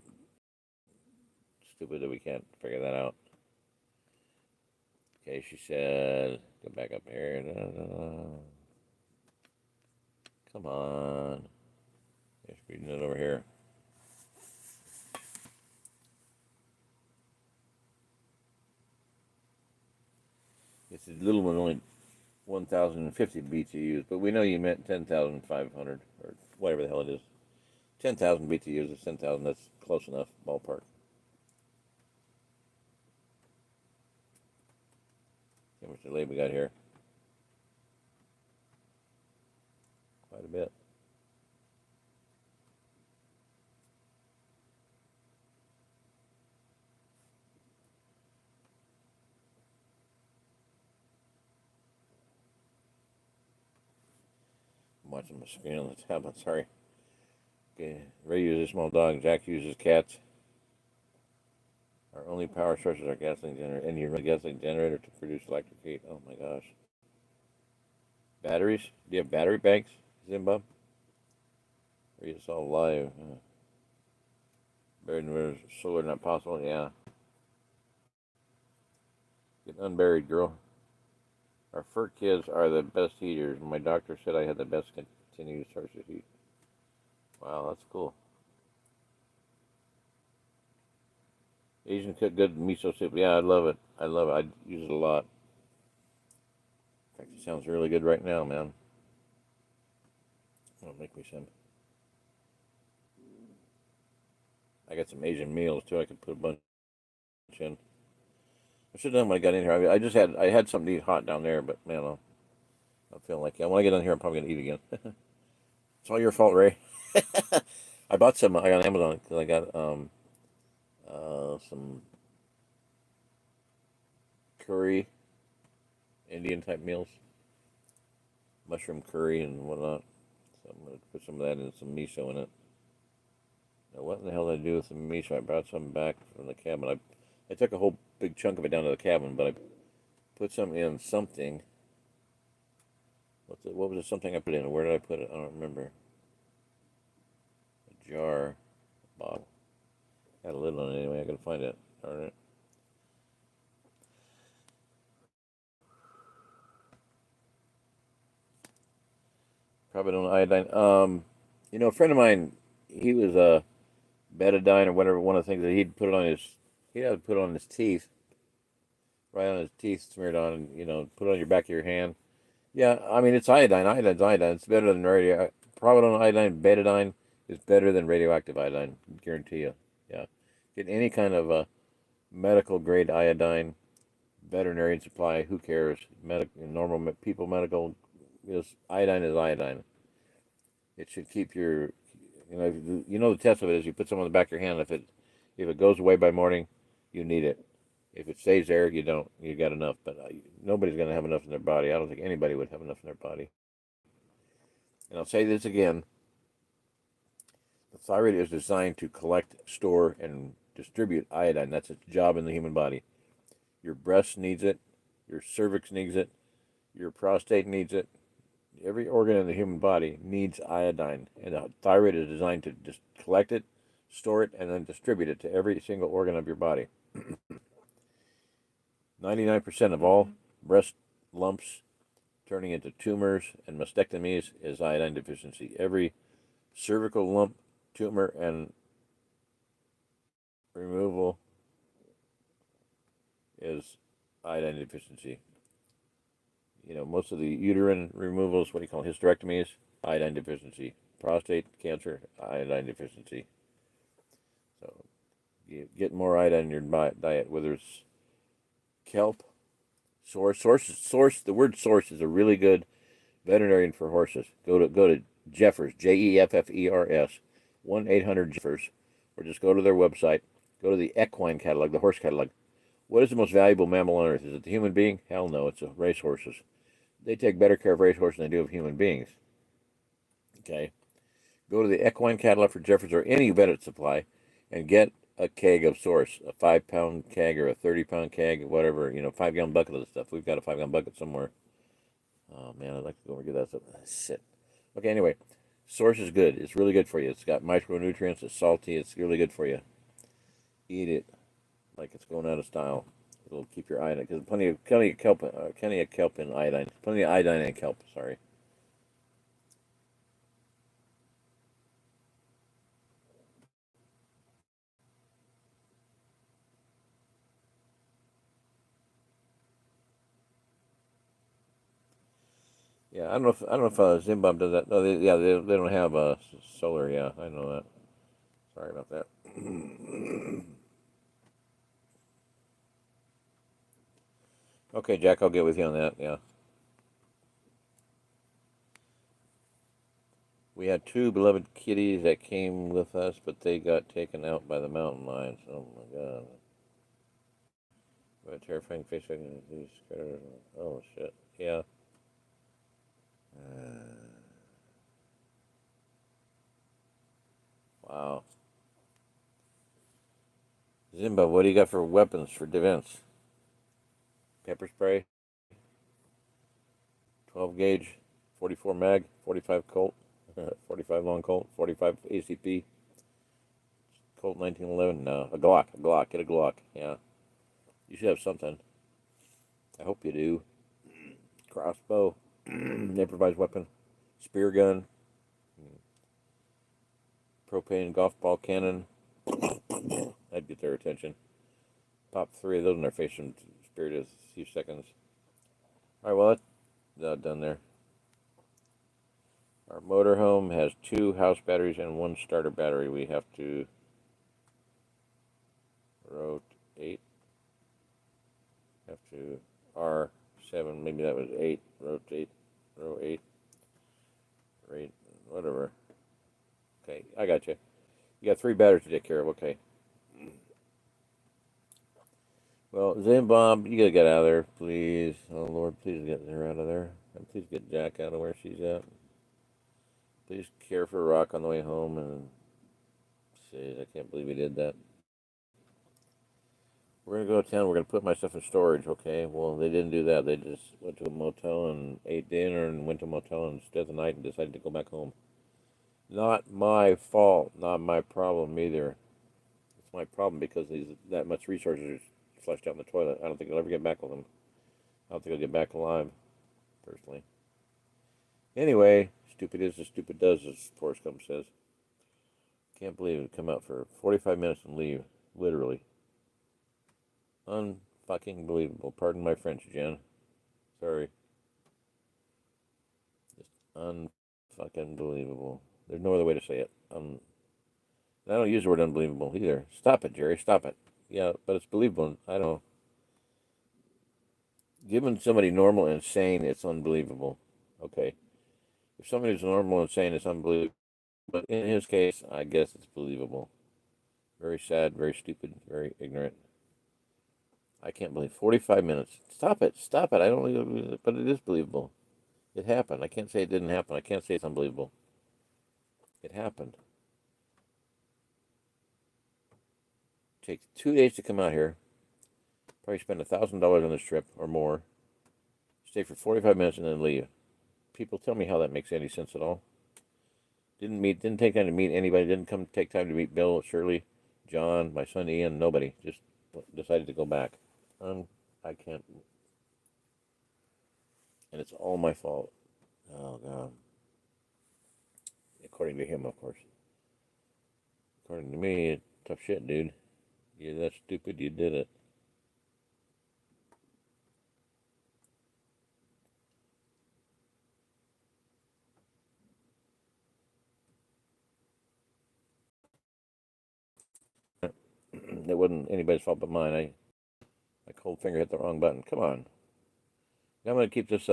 stupid that we can't figure that out. Okay, she said, go back up here. Come on. Just reading it over here. It's a little one, only 1,050 BTUs, but we know you meant 10,500 or whatever the hell it is. 10,000 BTUs is 10,000. That's close enough, ballpark. How much delay we got here? Quite a bit. I'm watching my screen on the tablet. Sorry. Okay. Ray uses small dog. Jack uses cats. Our only power source is our gasoline generator, and you run a gasoline generator to produce electric heat. Oh my gosh. Batteries? Do you have battery banks, Zimbab? Or is all live? Buried in solar not possible? Yeah. Get unburied, girl. Our fur kids are the best heaters. My doctor said I had the best continuous source of heat. Wow, that's cool. Asian cook good miso soup. Yeah, I love it. I love it. I use it a lot. In fact, it sounds really good right now, man. Oh, make me some. I got some Asian meals too. I could put a bunch in. I should have done when I got in here. I had something to eat hot down there, but man, I'm feeling like, yeah, when I get in here, I'm probably gonna eat again. It's all your fault, Ray. I bought some. I got on Amazon because I got some curry, Indian type meals, mushroom curry and whatnot. So I'm gonna put some of that in, some miso in it. Now, what in the hell did I do with the miso? I brought some back from the cabin. I took a whole big chunk of it down to the cabin, but I put some in something. What was it? Something I put in? Where did I put it? I don't remember. A jar, a bottle. Had a lid on it anyway. I gotta find it. Darn it. Probably don't iodine. A friend of mine, he was a betadine or whatever. One of the things that he had to put on his teeth, right on his teeth, smeared on, and put it on your back of your hand. Yeah, I mean it's iodine. Iodine's iodine. It's better than radio. Providone iodine, betadine is better than radioactive iodine. Guarantee you. Yeah, get any kind of medical grade iodine, veterinarian supply. Who cares? Normal people, medical. Iodine is iodine. It should keep your, the test of it is you put some on the back of your hand. If it goes away by morning, you need it. If it stays there, you don't. You got enough, but nobody's going to have enough in their body. I don't think anybody would have enough in their body. And I'll say this again: the thyroid is designed to collect, store, and distribute iodine. That's its job in the human body. Your breast needs it. Your cervix needs it. Your prostate needs it. Every organ in the human body needs iodine, and the thyroid is designed to just collect it, store it, and then distribute it to every single organ of your body. 99% of all breast lumps turning into tumors and mastectomies is iodine deficiency. Every cervical lump, tumor, and removal is iodine deficiency. most of the uterine removals, what do you call it, hysterectomies, iodine deficiency. Prostate cancer, iodine deficiency. So you get more iodine in your diet, whether it's kelp, source. The word source is a really good veterinarian for horses. Go to Jeffers, Jeffers, 1-800-Jeffers, or just go to their website. Go to the equine catalog, the horse catalog. What is the most valuable mammal on earth? Is it the human being? Hell no, it's the racehorses. They take better care of racehorses than they do of human beings. Okay. Go to the equine catalog for Jeffers or any vet supply and get a keg of Source, a 5-pound keg or a 30-pound keg, whatever, 5-gallon bucket of the stuff. We've got a 5-gallon bucket somewhere. Oh, man, I'd like to go over and get that stuff. Shit. Okay, anyway, Source is good. It's really good for you. It's got micronutrients. It's salty. It's really good for you. Eat it like it's going out of style. It'll keep your iodine, because plenty of kelp in iodine. Plenty of iodine in kelp, sorry. Yeah, I don't know if Zimbabwe does that. No, they don't have solar. Yeah, I know that. Sorry about that. Okay, Jack, I'll get with you on that. Yeah, we had 2 beloved kitties that came with us, but they got taken out by the mountain lions. Oh my God! What a terrifying face. Oh shit. Yeah. Wow. Zimbabwe, what do you got for weapons for defense? Pepper spray, 12 gauge, 44 mag, 45 Colt, 45 long Colt, 45 ACP, Colt 1911. No, a Glock. Get a Glock. Yeah, you should have something. I hope you do. Crossbow, improvised weapon, spear gun, propane golf ball cannon. That'd get their attention. Pop 3 of those in their face and spare it a few seconds. All right, well, that's done there. Our motorhome has 2 house batteries and 1 starter battery. We have to rotate. Have to R7, maybe that was 8. Rotate, row 8, rate, whatever. Okay, I got you. You got 3 batteries to take care of. Okay. Well, Zimbabwe, you gotta get out of there, please. Oh Lord, please get her out of there, and please get Jack out of where she's at. Please care for Rock on the way home, and shit, I can't believe he did that. We're gonna go to town. We're gonna put my stuff in storage. Okay. Well, they didn't do that. They just went to a motel and ate dinner and went to a motel and stayed the night and decided to go back home. Not my fault. Not my problem either. It's my problem because that much resources are flushed down the toilet. I don't think I'll ever get back with them. I don't think I'll get back alive, personally. Anyway, stupid is as stupid does, as Forrest Gump says. Can't believe it. Come out for 45 minutes and leave, literally. Unfucking believable. Pardon my French, Jen. Sorry. Just unfucking believable. There's no other way to say it. I don't use the word unbelievable either. Stop it, Jerry. Stop it. Yeah, but it's believable. I don't know. Given somebody normal and sane, it's unbelievable. Okay. If somebody's normal and sane, it's unbelievable. But in his case, I guess it's believable. Very sad, very stupid, very ignorant. I can't believe 45 minutes. Stop it. Stop it. I don't believe it, but it is believable. It happened. I can't say it didn't happen. I can't say it's unbelievable. It happened. It takes 2 days to come out here. Probably spend $1,000 on this trip or more. Stay for 45 minutes and then leave. People, tell me how that makes any sense at all. Didn't take time to meet anybody. Didn't take time to meet Bill, Shirley, John, my son Ian. Nobody. Just decided to go back. I can't. And it's all my fault. Oh God. According to him, of course. According to me, it's tough shit, dude. You're that stupid. You did it. it wasn't anybody's fault but mine. My cold finger hit the wrong button. Come on. Now I'm gonna keep this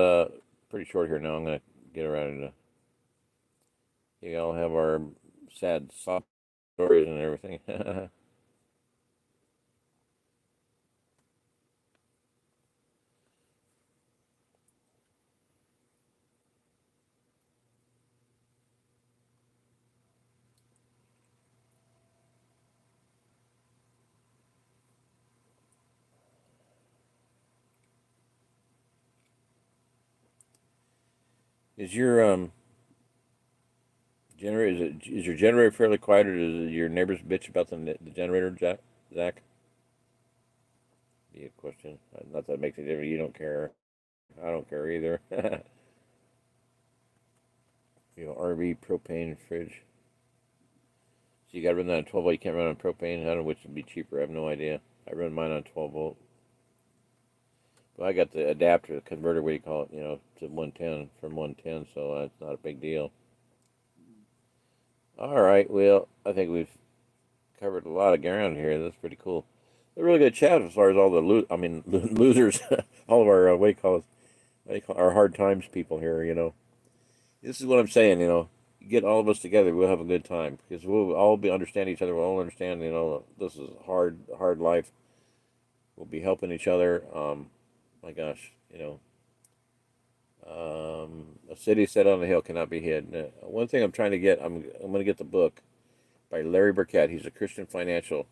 pretty short here. Now I'm gonna get around to. You all have our sad sob stories and everything. Is your generator is your generator fairly quiet, or does your neighbors bitch about the generator, Zach? Be a question. Not that it makes a difference. You don't care. I don't care either. RV propane fridge. So you got to run that on 12 volt. You can't run on propane. I don't know which would be cheaper. I have no idea. I run mine on 12 volt. But I got the adapter, the converter, what do you call it? To 110 from 110. So that's not a big deal. All right. Well, I think we've covered a lot of ground here. That's pretty cool. A really good chat as far as all the losers, all of our what do you call our hard times people here. This is what I'm saying. Get all of us together, we'll have a good time because we'll all understand each other. We'll all understand. This is hard life. We'll be helping each other. My gosh, a city set on a hill cannot be hid. One thing I'm trying to get, I'm going to get the book by Larry Burkett. He's a Christian financial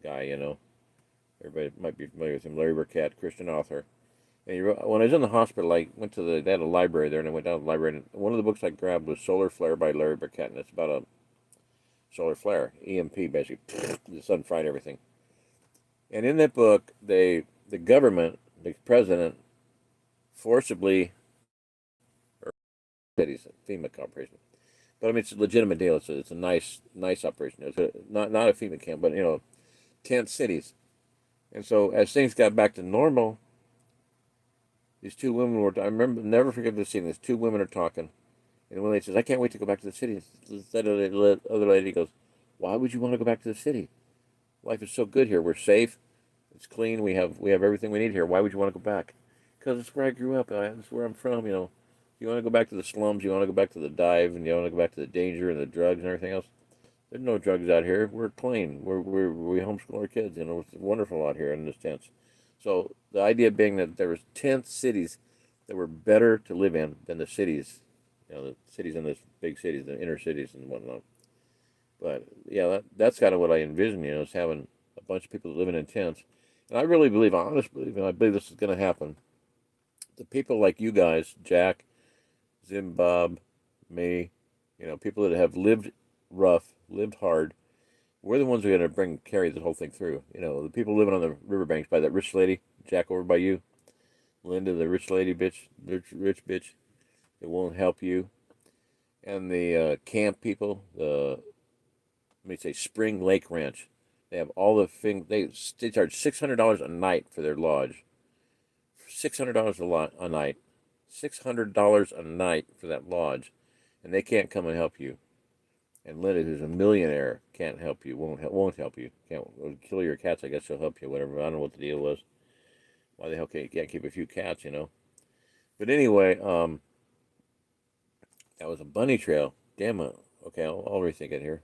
guy. Everybody might be familiar with him. Larry Burkett, Christian author. And he wrote, when I was in the hospital, I went to they had a library there, and I went down to the library, and one of the books I grabbed was Solar Flare by Larry Burkett, and it's about a solar flare, EMP, basically. The sun fried everything. And in that book, the government, the president, forcibly, or cities, FEMA operation. But I mean, it's a legitimate deal. It's a nice operation. It's not a FEMA camp, but tent cities. And so as things got back to normal, these two women were. I remember, never forget this scene. These two women are talking, and one lady says, "I can't wait to go back to the city." The other lady goes, "Why would you want to go back to the city? Life is so good here. We're safe. It's clean. We have everything we need here. Why would you want to go back?" Because it's where I grew up. It's where I'm from. You want to go back to the slums. You want to go back to the dive, and you want to go back to the danger and the drugs and everything else. There's no drugs out here. We're clean. We homeschool our kids. It's wonderful out here in this tents. So the idea being that there was 10 cities that were better to live in than the cities, the cities in the big cities, the inner cities and whatnot. But yeah, that's kind of what I envision, is having a bunch of people living in tents. And I really believe, honestly, and I believe this is going to happen. The people like you guys, Jack, Zimbab, me, people that have lived rough, lived hard, we're the ones who are going to carry the whole thing through. The people living on the riverbanks by that rich lady, Jack, over by you, Linda, the rich lady bitch, rich bitch, that won't help you, and the camp people, let me say Spring Lake Ranch. They have all the things. They charge $600 a night for their lodge. $600 a night. $600 a night for that lodge, and they can't come and help you. And Linda, who's a millionaire, can't help you. Won't help you. Can't kill your cats. I guess she'll help you. Whatever. I don't know what the deal was. Why the hell can't keep a few cats? But anyway, that was a bunny trail. Damn it. Okay, I'll rethink it here.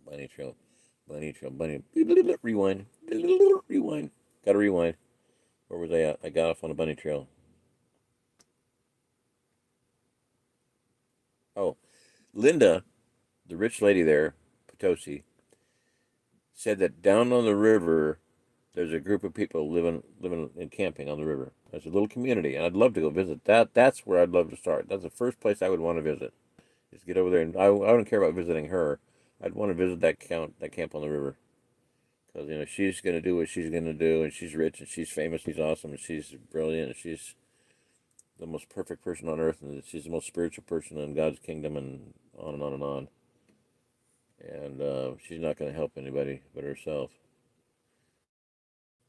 Bunny trail. Rewind. Rewind. Gotta rewind. Where was I at? I got off on a bunny trail. Oh, Linda, the rich lady there, Potosi, said that down on the river, there's a group of people living and camping on the river. There's a little community, and I'd love to go visit that. That's where I'd love to start. That's the first place I would want to visit. Is get over there, and I don't care about visiting her. I'd want to visit that camp on the river, because she's going to do what she's going to do, and she's rich, and she's famous, she's awesome, and she's brilliant, and she's the most perfect person on earth, and she's the most spiritual person in God's kingdom, and on and on and on. And she's not going to help anybody but herself.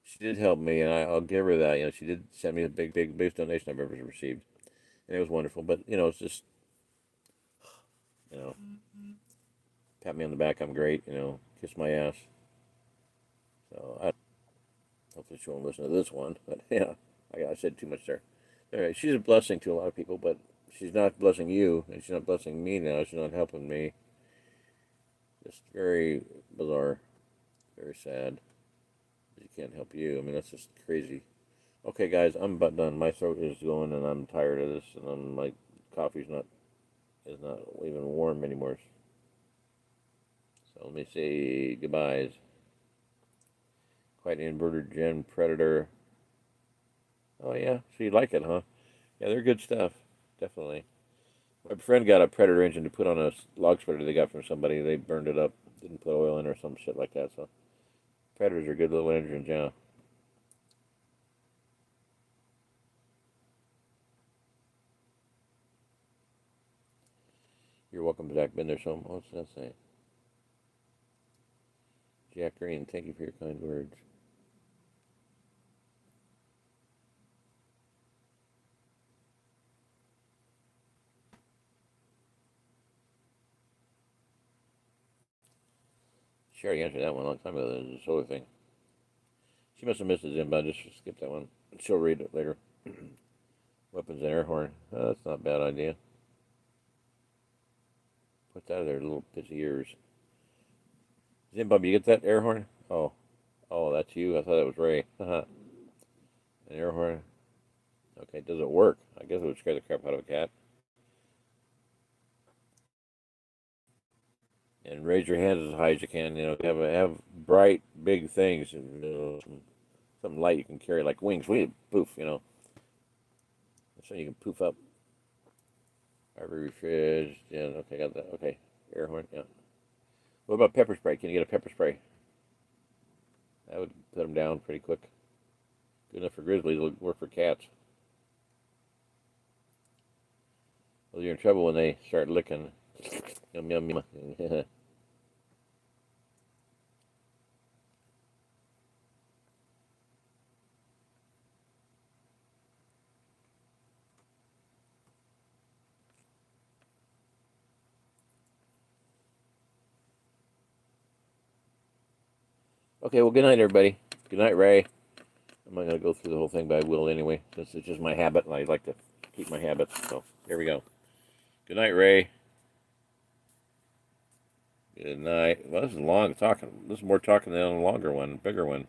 She did help me, and I'll give her that. She did send me the biggest donation I've ever received, and it was wonderful. But it's just, pat me on the back. I'm great. Kiss my ass. So hopefully she won't listen to this one. But yeah, I said too much there. Anyway, she's a blessing to a lot of people, but she's not blessing you, and she's not blessing me now. She's not helping me. Just very bizarre, very sad. She can't help you. I mean, that's just crazy. Okay, guys, I'm about done. My throat is going, and I'm tired of this, and my coffee's not even warm anymore. So let me say goodbyes. Quite an inverter gen predator. Oh yeah, so you like it, huh? Yeah, they're good stuff, definitely. My friend got a Predator engine to put on a log spreader they got from somebody. They burned it up, didn't put oil in or some shit like that. So Predators are good little engines, yeah. You're welcome, Jack. Been there some. What's that say? Jack Green, thank you for your kind words. She already answered that one a long time ago. There's this other thing. She must have missed it, but I just skipped that one. She'll read it later. Weapons and air horn. Oh, that's not a bad idea. Put that in their little pissy ears. Zimbabwe, you get that air horn? Oh. Oh, that's you? I thought that was Ray. An air horn. Okay, does it work? I guess it would scare the crap out of a cat. And raise your hands as high as you can. Have bright, big things, and something light you can carry, like wings. Poof. So you can poof up. Every fridge. Yeah. Okay, got that. Okay, air horn. Yeah. What about pepper spray? Can you get a pepper spray? That would put them down pretty quick. Good enough for grizzlies. It'll work for cats. Well, you're in trouble when they start licking. Yum yum yum. Okay, well, good night, everybody. Good night, Ray. I'm not going to go through the whole thing, but I will anyway. This is just my habit, and I like to keep my habits. So, here we go. Good night, Ray. Good night. Well, this is long talking. This is more talking than a longer one, bigger one.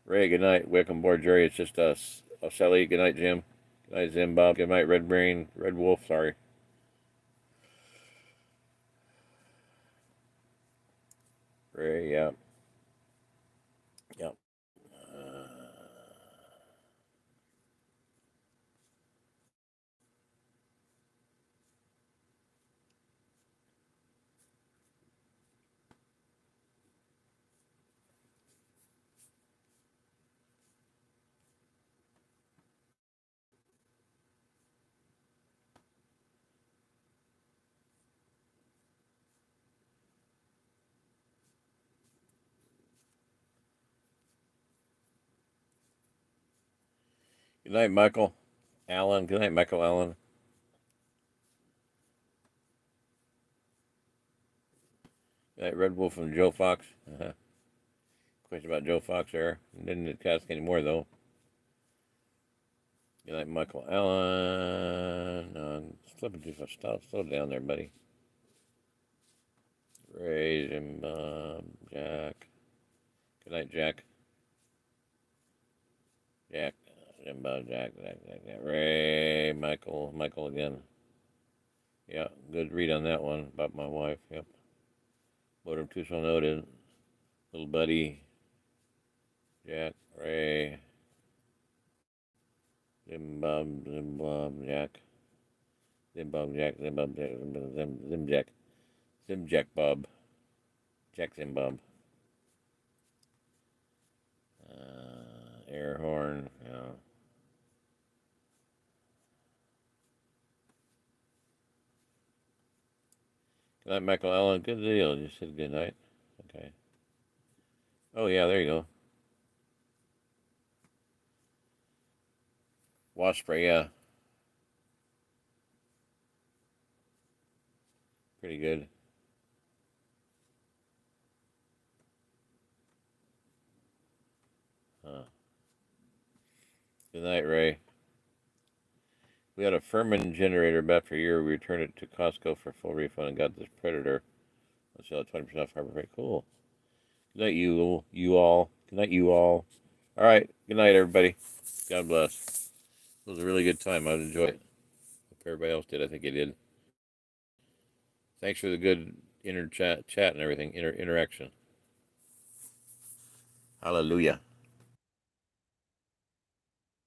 Ray, good night. Welcome aboard, Jerry. It's just us. Sally, good night, Jim. Good night, Zimbob. Good night, Red Brain. Red Wolf, sorry. Ray, yeah. Yeah. Good night, Michael Allen. Good night, Michael Allen. Good night, Red Wolf and Joe Fox. Question about Joe Fox there. Didn't ask anymore, though. Good night, Michael Allen. Slipping too far. Slow down there, buddy. Ray, Jack. Good night, Jack. Jack. Jack. Ray, Michael again. Yeah, good read on that one about my wife. Yep. Modem Tucson noted. Little buddy. Jack, Ray. Zimbob, Jack. Zimjack. Zimjack Bob. Jack Zimbob. Air horn. Yeah. Good night, Michael Allen. Good deal. You said good night. Okay. Oh, yeah, there you go. Wasp spray, yeah. Pretty good. Good night, Ray. We had a Furman generator back for a year. We returned it to Costco for full refund and got this Predator. Let's sell it 20% off Harbor Freight. Cool. Good night, you all. Good night, you all. All right. Good night, everybody. God bless. It was a really good time. I enjoyed it. Hope everybody else did. I think they did. Thanks for the good chat and everything, interaction. Hallelujah.